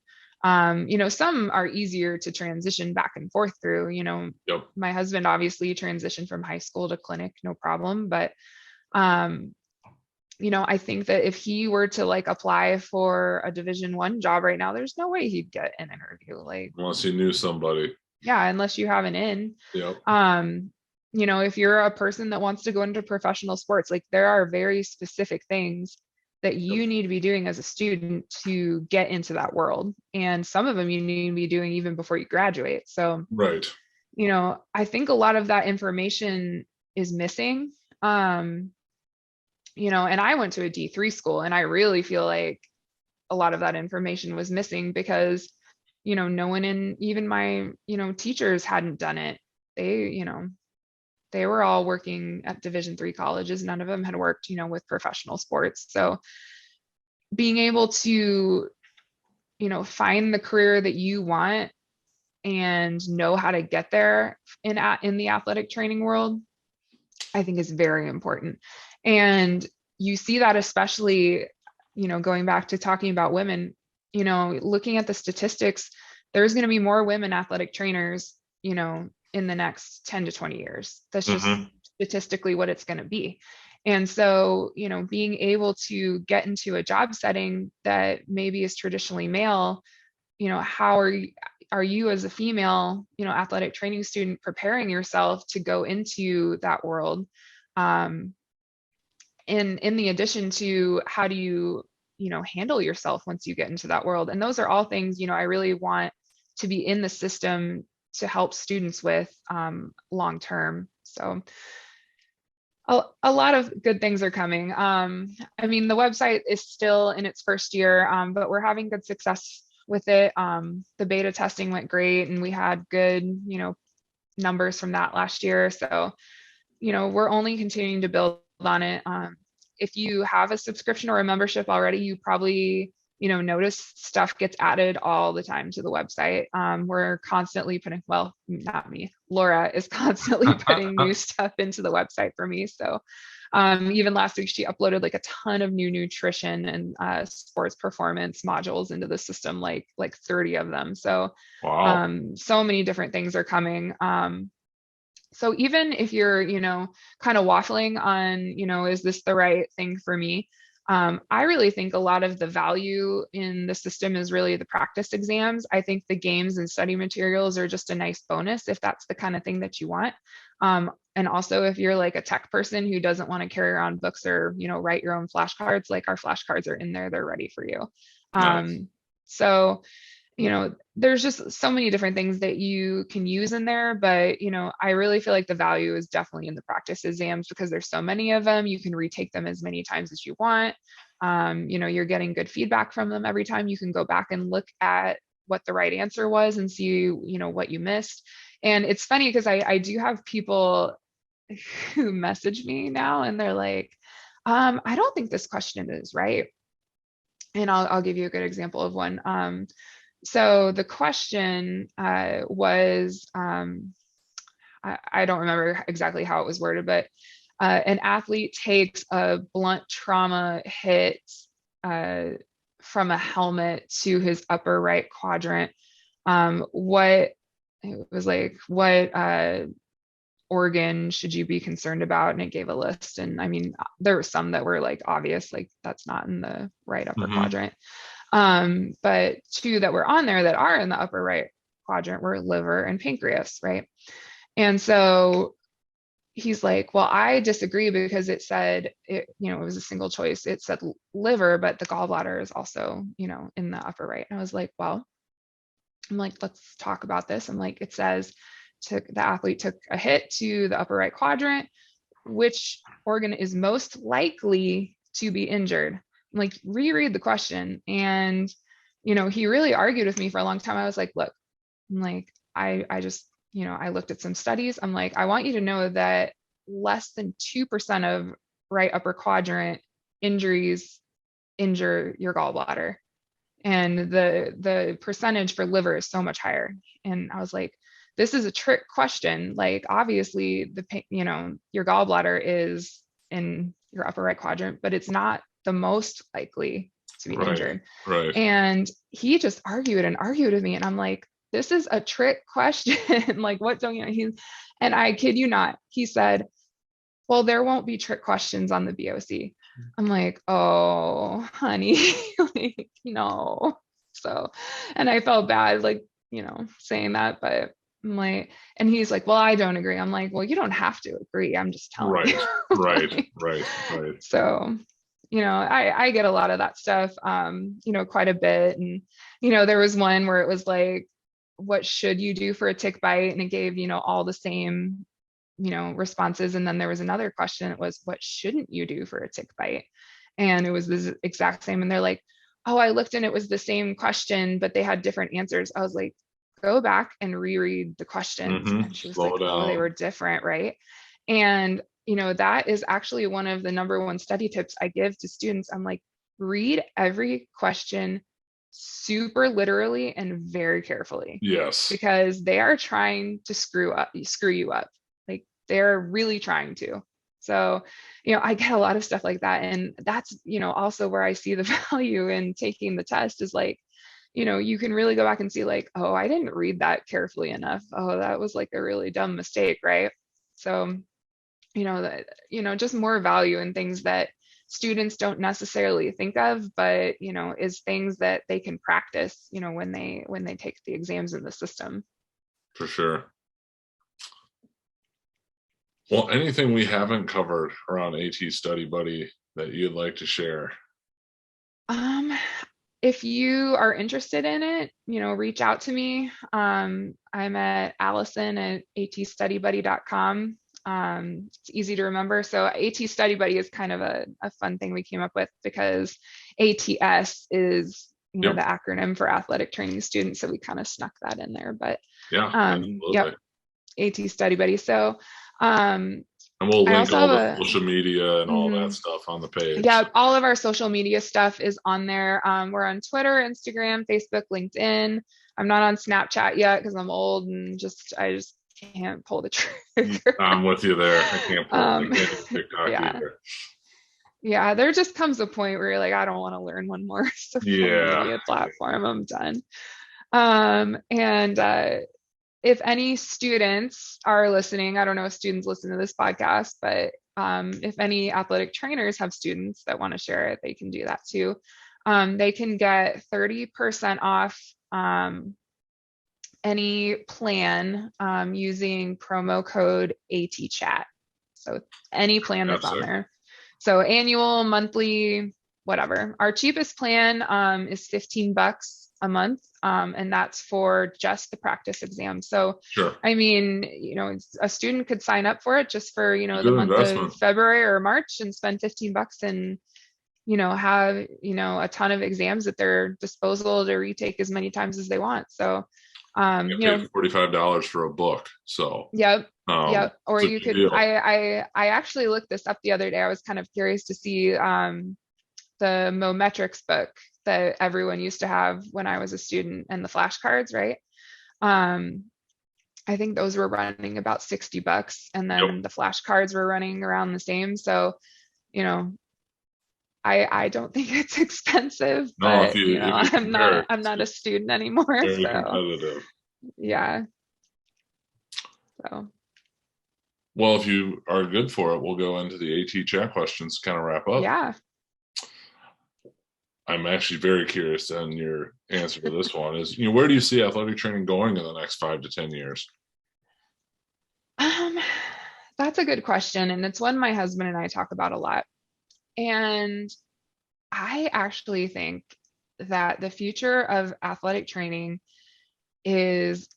Some are easier to transition back and forth through, Yep. my husband obviously transitioned from high school to clinic, no problem. But um, I think that if he were to like apply for a Division I job right now, there's no way he'd get an interview. Like, Unless you knew somebody. yeah, unless you have an in. Yep. Um, if you're a person that wants to go into professional sports, like there are very specific things that Yep. you need to be doing as a student to get into that world. And some of them you need to be doing even before you graduate. So, Right. I think a lot of that information is missing. And I went to a D3 school and I really feel like a lot of that information was missing because, no one in even my, teachers hadn't done it. They, they were all working at Division III colleges. None of them had worked, with professional sports. So being able to, find the career that you want and know how to get there in the athletic training world, I think is very important. And you see that especially, going back to talking about women, looking at the statistics, there's going to be more women athletic trainers, in the next 10 to 20 years. That's just Mm-hmm. statistically what it's going to be. And so, being able to get into a job setting that maybe is traditionally male, how are you as a female, athletic training student preparing yourself to go into that world? In the addition to how do you, handle yourself once you get into that world? And those are all things, I really want to be in the system to help students with long term. So a lot of good things are coming. I mean, the website is still in its first year, but we're having good success with it. The beta testing went great, and we had good, numbers from that last year. So, we're only continuing to build on it. If you have a subscription or a membership already, you probably, notice stuff gets added all the time to the website. We're constantly putting, well, not me, Laura is constantly putting new stuff into the website for me. So even last week, she uploaded like a ton of new nutrition and sports performance modules into the system, like 30 of them. So Wow. so many different things are coming. So even if you're, kind of waffling on, is this the right thing for me? I really think a lot of the value in the system is really the practice exams. I think the games and study materials are just a nice bonus if that's the kind of thing that you want. And also if you're like a tech person who doesn't want to carry around books or, write your own flashcards, like our flashcards are in there, they're ready for you. Nice. So there's just so many different things that you can use in there, but, I really feel like the value is definitely in the practice exams because there's so many of them. You can retake them as many times as you want. You're getting good feedback from them every time. You can go back and look at what the right answer was and see, what you missed. And it's funny because I do have people who message me now and they're like, I don't think this question is right. And I'll give you a good example of one. So the question was, I don't remember exactly how it was worded, but an athlete takes a blunt trauma hit from a helmet to his upper right quadrant. What it was like, what organ should you be concerned about? And it gave a list. And I mean, there were some that were like obvious, like that's not in the right upper Mm-hmm. quadrant. But two that were on there that are in the upper right quadrant were liver and pancreas, right? And so he's like, well, I disagree because it said it, it was a single choice. It said liver, but the gallbladder is also, in the upper right. And I was like, well, I'm like, let's talk about this. I'm like, it says the athlete took a hit to the upper right quadrant. Which organ is most likely to be injured? I'm like, reread the question. And, he really argued with me for a long time. I was like, look, I'm like, I just, I looked at some studies. I'm like, I want you to know that less than 2% of right upper quadrant injuries injure your gallbladder. And the percentage for liver is so much higher. And I was like, this is a trick question. Like, obviously your gallbladder is in your upper right quadrant, but it's not the most likely to be Right. injured. Right. And he just argued and argued with me. And I'm like, this is a trick question. Like, what don't you know? And I kid you not, he said, well, there won't be trick questions on the BOC. I'm like, oh, honey, like, no. So, and I felt bad, like, saying that, but I'm like, and he's like, well, I don't agree. I'm like, well, you don't have to agree. I'm just telling you. Right. Right. Like, Right. Right. so, I get a lot of that stuff, quite a bit. And, there was one where it was like, what should you do for a tick bite? And it gave, all the same responses. And then there was another question. It was, what shouldn't you do for a tick bite? And it was this exact same. And they're like, oh, I looked and it was the same question, but they had different answers. I was like, go back and reread the questions. Mm-hmm. And she was Slow like, oh, they down. were different, right? And that is actually one of the number one study tips I give to students. I'm like, read every question super literally and very carefully, Yes, because they are trying to screw you up. Like they're really trying to. So, I get a lot of stuff like that. And that's, also where I see the value in taking the test is like, you can really go back and see like, oh, I didn't read that carefully enough. Oh, that was like a really dumb mistake, right? So, just more value in things that students don't necessarily think of, but, is things that they can practice, when they take the exams in the system. for sure. Well, anything we haven't covered around AT Study Buddy that you'd like to share? Um, if you are interested in it, reach out to me. I'm at Allison at atstudybuddy.com. It's easy to remember. So AT Study Buddy is kind of a fun thing we came up with because ATS is, the Yep. acronym for athletic training students. So we kind of snuck that in there, but Yeah, yep, absolutely. AT Study Buddy. So um, And we'll I link also all have the a, social media and all that mhm. stuff on the page. Yeah, all of our social media stuff is on there. We're on Twitter, Instagram, Facebook, LinkedIn. I'm not on Snapchat yet because I'm old and I just can't pull the trigger. I'm with you there. I um, can't do TikTok yeah, either. yeah. There just comes a point where you're like, I don't want to learn one more social Yeah. media platform. I'm done. And if any students are listening, I don't know if students listen to this podcast, but if any athletic trainers have students that want to share it, they can do that too. They can get 30% off any plan using promo code ATChat. So any plan that's That's on sick. there. So annual, monthly, whatever. Our cheapest plan is $15 a month, and that's for just the practice exam. So, Sure. I mean, a student could sign up for it just for the Good month of investment. February or March and spend $15 and have a ton of exams at their disposal to retake as many times as they want. So, I paid $45 for a book, so yep. Yep. Or it's a you good could, deal. I actually looked this up the other day. I was kind of curious to see the Mometrics book that everyone used to have when I was a student and the flashcards, right? Um, I think those were running about $60 and Yep. then the flashcards were running around the same. So, you know, I don't think it's expensive, No, but if you I'm compare not it, I'm not a it's student anymore. very So competitive. yeah. So Well, if you are good for it, we'll go into the AT chat questions to kind of wrap up. yeah. I'm actually very curious on your answer to this one is, where do you see athletic training going in the next 5 to 10 years? Um, that's a good question. And it's one my husband and I talk about a lot. And I actually think that the future of athletic training is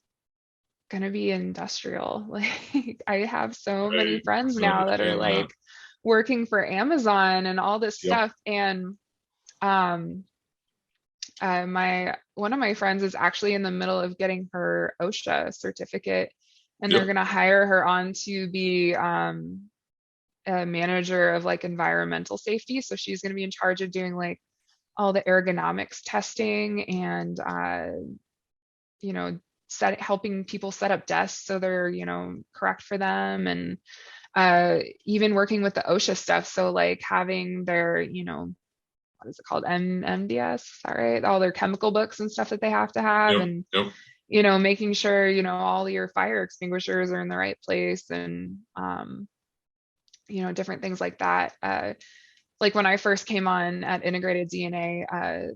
going to be industrial. Like, I have so many I friends can now that are understand that. like working for Amazon and all this Yep. stuff. And um, my one of my friends is actually in the middle of getting her OSHA certificate, and they're Yep. going to hire her on to be a manager of like environmental safety. So she's going to be in charge of doing like all the ergonomics testing and you know helping people set up desks so they're correct for them, and even working with the OSHA stuff. So like having their what is it called, MDS, all right, all their chemical books and stuff that they have to have, Yep. and Yep. making sure all your fire extinguishers are in the right place, and different things like that. Like when I first came on at Integrated DNA,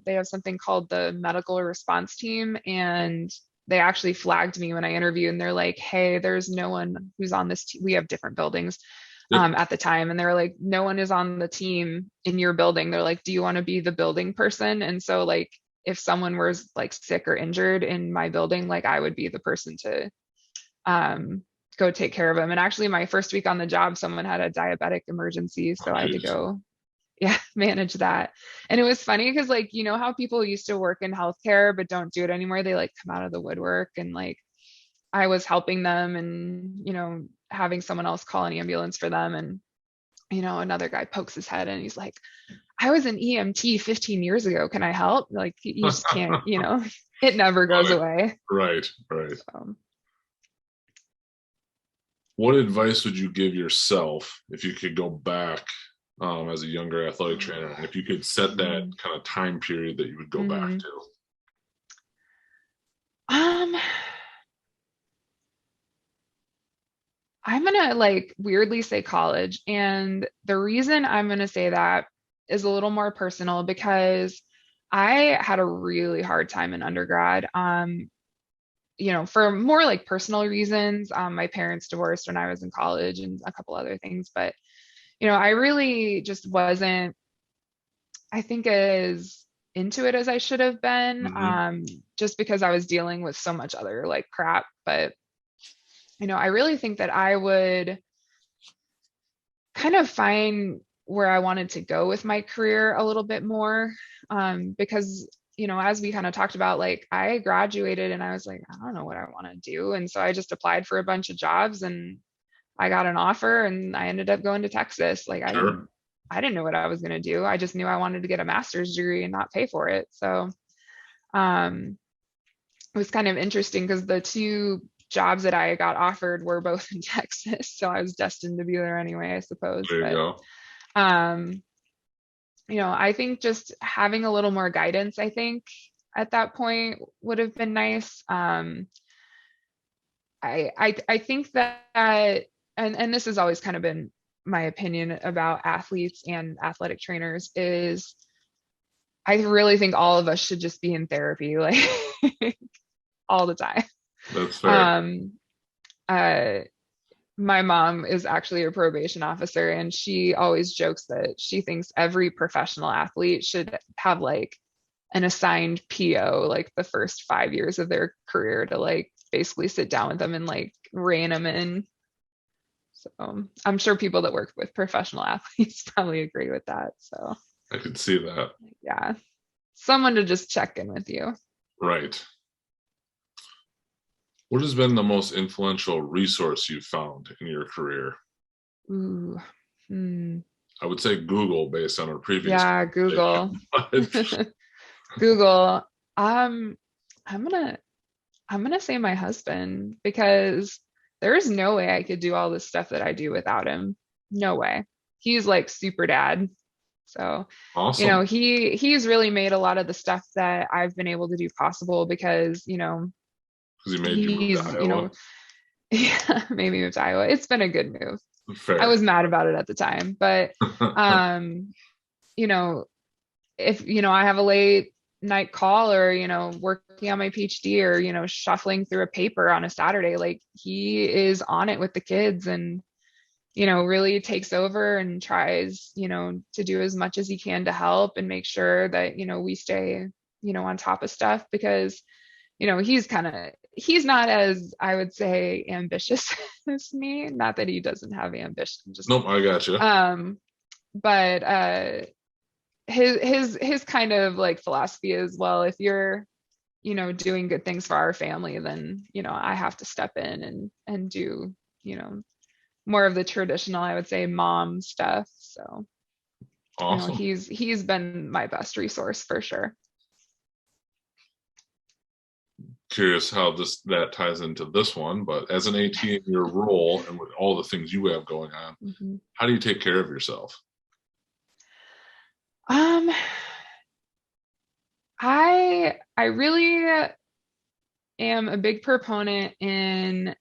they have something called the medical response team, and they actually flagged me when I interviewed, and they're like, "Hey, there's no one who's on this team. We have different buildings Yep. at the time, and they were like, no one is on the team in your building. They're like, do you want to be the building person? And so like, if someone was like sick or injured in my building, like I would be the person to go take care of them. And actually, my first week on the job, someone had a diabetic emergency, Oh, so I had to geez. go, yeah, manage that. And it was funny because like how people used to work in healthcare but don't do it anymore. They like come out of the woodwork, and like I was helping them, and having someone else call an ambulance for them, and another guy pokes his head and he's like, I was an EMT 15 years ago. Can I help? Like, you just can't, it never goes Right, away. right, right. So, What advice would you give yourself if you could go back as a younger athletic trainer, and if you could set that mm, kind of time period that you would go back mhm. to? um, I'm gonna like weirdly say college. And the reason I'm gonna say that is a little more personal because I had a really hard time in undergrad. For more like personal reasons. My parents divorced when I was in college and a couple other things. But, I really just wasn't, I think, as into it as I should have been, Hmm. just because I was dealing with so much other like crap. But, I really think that I would kind of find where I wanted to go with my career a little bit more. Because, as we kind of talked about, like I graduated and I was like, I don't know what I want to do. And so I just applied for a bunch of jobs and I got an offer and I ended up going to Texas. Like Sure. I didn't know what I was going to do. I just knew I wanted to get a master's degree and not pay for it. So um, it was kind of interesting because the two jobs that I got offered were both in Texas. So I was destined to be there anyway, I suppose. There you But go. um, I think just having a little more guidance, I think at that point would have been nice. I think that, and this has always kind of been my opinion about athletes and athletic trainers, is I really think all of us should just be in therapy like all the time. That's fair. Um, uh, my mom is actually a probation officer, and she always jokes that she thinks every professional athlete should have like an assigned PO like the first 5 years of their career to like basically sit down with them and like rein them in. So I'm sure people that work with professional athletes probably agree with that. So I could see that. yeah, someone to just check in with you. Right. What has been the most influential resource you've found in your career? Ooh, hmm. I would say Google based on our previous Yeah, Google. conversation. But Google. Um, I'm gonna I'm gonna say my husband because there's no way I could do all this stuff that I do without him. No way. He's like super dad. So, awesome. he's really made a lot of the stuff that I've been able to do possible because, Because he made you move to he's, Iowa. yeah, maybe moved to Iowa. It's been a good move. I Fair. was mad about it at the time, but um, you know, if I have a late night call or working on my PhD or shuffling through a paper on a Saturday, like he is on it with the kids and really takes over and tries to do as much as he can to help and make sure that we stay on top of stuff because he's not, as I would say, ambitious as me. Not that he doesn't have ambition, just Nope, I got you. um but his kind of like philosophy is, well, if you're doing good things for our family, then I have to step in and do more of the traditional, I would say, mom stuff. So Awesome. he's been my best resource for sure. Curious how that ties into this one, but as an AT in your role and with all the things you have going on, Mhm. how do you take care of yourself? um I really am a big proponent in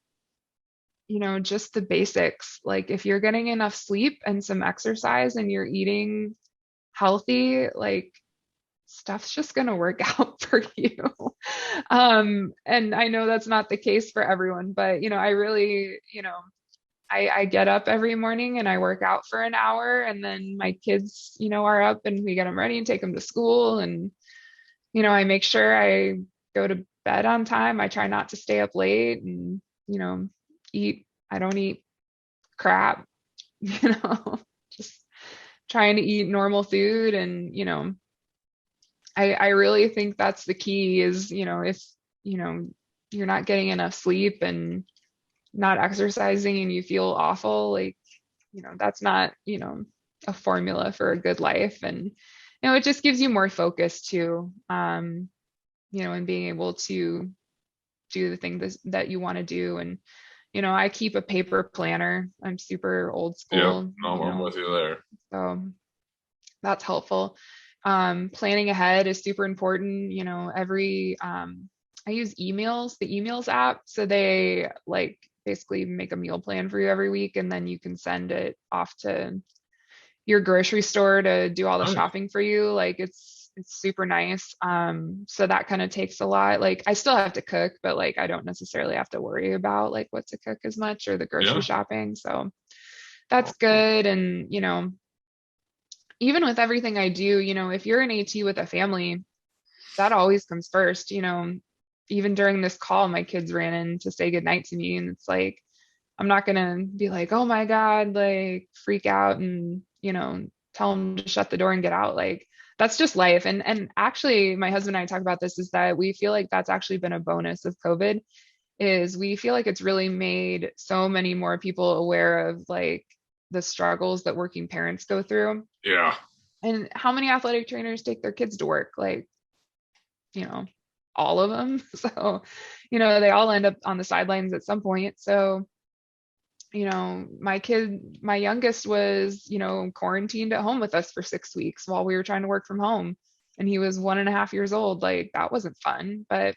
just the basics. Like if you're getting enough sleep and some exercise and you're eating healthy, like stuff's just going to work out for you. And I know that's not the case for everyone, but I really, I get up every morning and I work out for an hour and then my kids, are up and we get them ready and take them to school. And, I make sure I go to bed on time. I try not to stay up late and, eat, I don't eat crap, just trying to eat normal food. And, I really think that's the key is, if, you know, you're not getting enough sleep and not exercising and you feel awful, like, that's not, a formula for a good life. And, it just gives you more focus too, and being able to do the thing that you want to do. And, I keep a paper planner. I'm super old Yep. school, No, I'm with you there. so that's helpful. Planning ahead is super important. I use the emails app. So they like basically make a meal plan for you every week, and then you can send it off to your grocery store to do all the Nice. shopping for you. Like it's super nice. So that kind of takes a lot. Like I still have to cook, but like I don't necessarily have to worry about like what to cook as much or the grocery Yeah. shopping. So that's Awesome. good. And even with everything I do, if you're an AT with a family, that always comes first. Even during this call, my kids ran in to say goodnight to me, and it's like, I'm not gonna be like, oh my God, like freak out and, tell them to shut the door and get out. Like that's just life. And actually my husband and I talk about this is that we feel like that's actually been a bonus of COVID is we feel like it's really made so many more people aware of like the struggles that working parents go through. Yeah. And how many athletic trainers take their kids to work? Like, you know, all of them. So, they all end up on the sidelines at some point. So, my youngest was, quarantined at home with us for 6 weeks while we were trying to work from home. And he was 1.5 years old. Like that wasn't fun. But,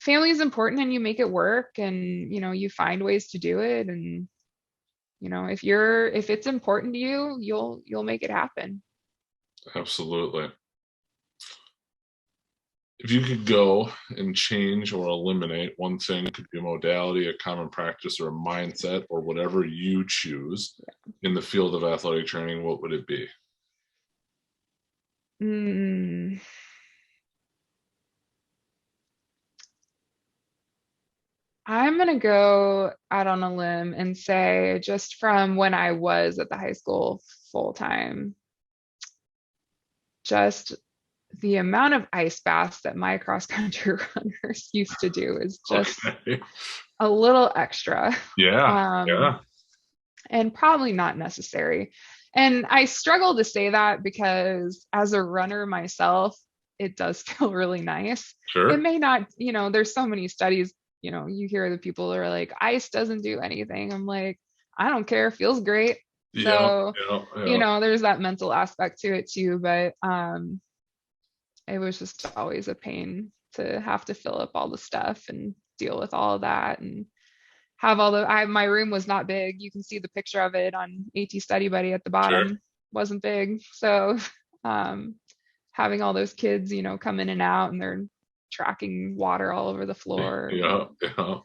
family is important and you make it work and, you find ways to do it. And, if it's important to you, you'll make it happen. Absolutely. If you could go and change or eliminate one thing, it could be a modality, a common practice, or a mindset, or whatever you choose in the field of athletic training, what would it be? Mm, I'm going to go out on a limb and say just from when I was at the high school full time, just the amount of ice baths that my cross country runners used to do is just Okay. a little extra. Yeah. Um, Yeah. and probably not necessary. And I struggle to say that because as a runner myself, it does feel really nice. It Sure. may not, there's so many studies, you hear the people that are like, ice doesn't do anything. I'm like, I don't care, it feels great. Yeah. So, Yeah. Yeah. there's that mental aspect to it too. But it was just always a pain to have to fill up all the stuff and deal with all of that and have my room was not big. You can see the picture of it on AT Study Buddy at the Sure. bottom. Wasn't big. So um, having all those kids, come in and out and they're tracking water all over the floor, Yeah. Yeah.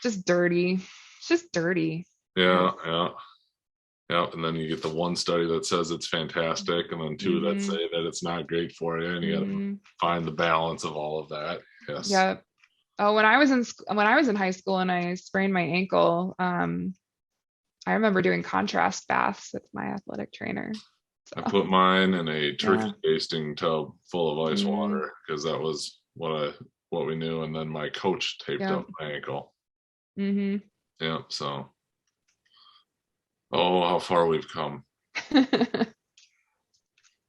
just dirty. It's just dirty. Yeah. Ugh. Yeah. Yeah. And then you get the one study that says it's fantastic, and then two that Mm-hmm. say that it's not great for you, and you got to Mm-hmm. find the balance of all of that. Yes. Yep. Oh, when I was in high school and I sprained my ankle, I remember doing contrast baths with my athletic trainer. I So put mine in a turkey yeah. basting tub full of ice Mm-hmm. water because that was what we knew, and then my coach taped Yep. up my ankle. Mm-hmm. Yeah. So, oh, how far we've come.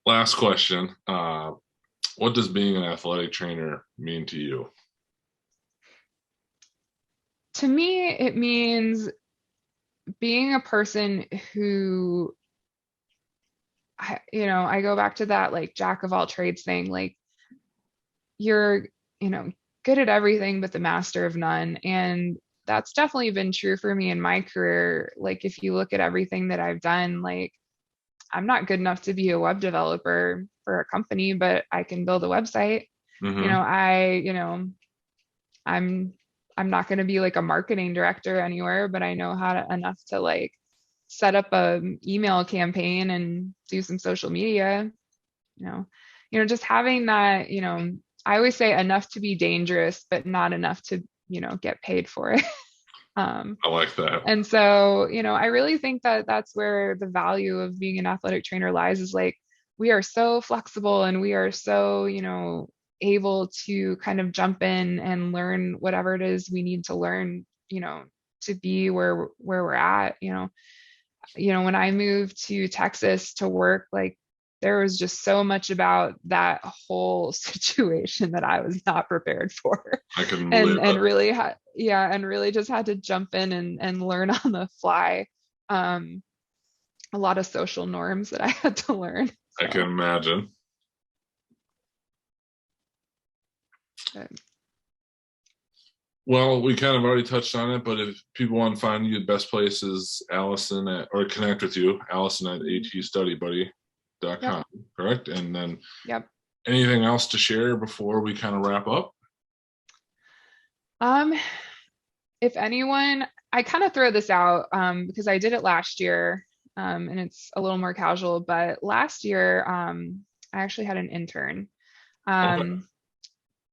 Last question. What does being an athletic trainer mean to you? To me, it means being a person who, I go back to that like jack of all trades thing. Like you're, good at everything but the master of none. And that's definitely been true for me in my career. Like if you look at everything that I've done, like I'm not good enough to be a web developer for a company, but I can build a website. Mm-hmm. I'm I'm not going to be like a marketing director anywhere, but I know enough to like set up a email campaign and do some social media, you know. Just having that, I always say enough to be dangerous, but not enough to, get paid for it. Um, I like that. and so, I really think that that's where the value of being an athletic trainer lies is like we are so flexible and we are so, able to kind of jump in and learn whatever it is we need to learn, to be where we're at. when I moved to Texas to work, like there was just so much about that whole situation that I was not prepared for. I can believe And it. really and really just had to jump in and learn on the fly. Um, a lot of social norms that I had to learn. I can So, imagine. but Well, we kind of already touched on it, but if people want to find you, the best place is Allison or connect with you, Allison at yep, atstudybuddy.com, correct? And then yep. anything else to share before we kind of wrap up? Um, if anyone, I kind of throw this out because I did it last year, and it's a little more casual, but last year I actually had an intern. Okay. Um,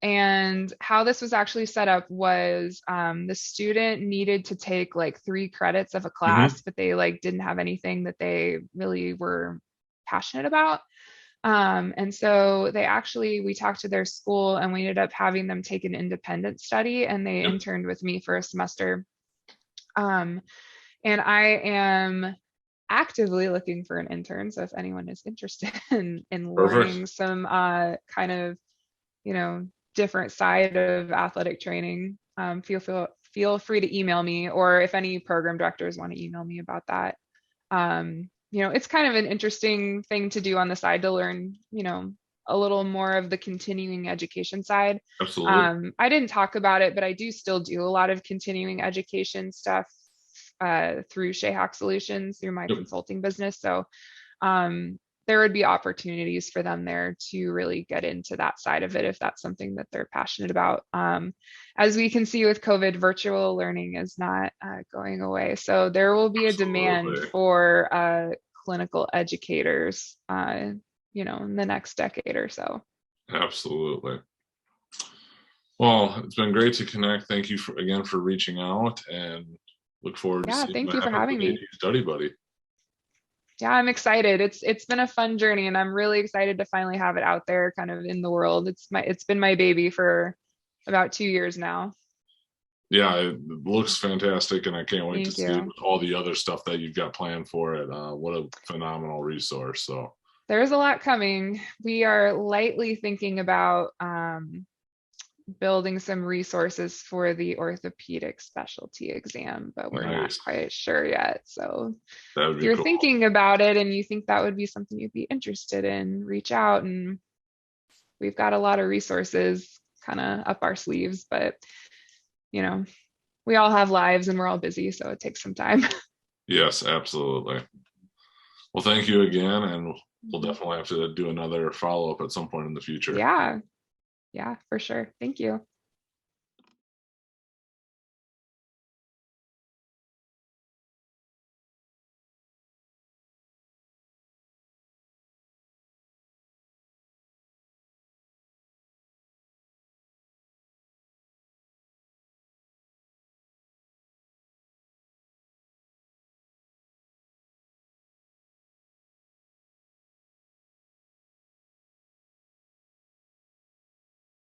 and how this was actually set up was the student needed to take like 3 credits of a Hmm. class, but they like didn't have anything that they really were passionate about. And so we talked to their school and we ended up having them take an independent study and they Yep. interned with me for a semester. Um, and I am actively looking for an intern. So if anyone is interested in Perfect. learning some kind of, you know, different side of athletic training, feel free to email me, or if any program directors want to email me about that. It's kind of an interesting thing to do on the side to learn, a little more of the continuing education side. Absolutely. I didn't talk about it, but I do still do a lot of continuing education stuff through Shayhawk Solutions through my Yep. consulting business. So um, there would be opportunities for them there to really get into that side of it if that's something that they're passionate about. As we can see with COVID, virtual learning is not going away. So there will be a demand Absolutely. for clinical educators, in the next decade or so. Absolutely. Well, it's been great to connect. Thank you again for reaching out and look forward to Yeah, seeing thank what you for happens having with AT me. Study Buddy. Yeah, I'm excited. It's been a fun journey and I'm really excited to finally have it out there kind of in the world. It's been my baby for about 2 years now. Yeah, it looks fantastic, and I can't wait to Thank see you. all the other stuff that you've got planned for it. What a phenomenal resource! So There's a lot coming. We are lightly thinking about building some resources for the orthopedic specialty exam, but we're not nice. quite sure yet. So That would if be you're cool. thinking about it and you think that would be something you'd be interested in, reach out, and we've got a lot of resources kind of up our sleeves, but you know, we all have lives and we're all busy, so it takes some time. Yes, absolutely. Well, thank you again, and we'll definitely have to do another follow up at some point in the future. Yeah, yeah, for sure. Thank you.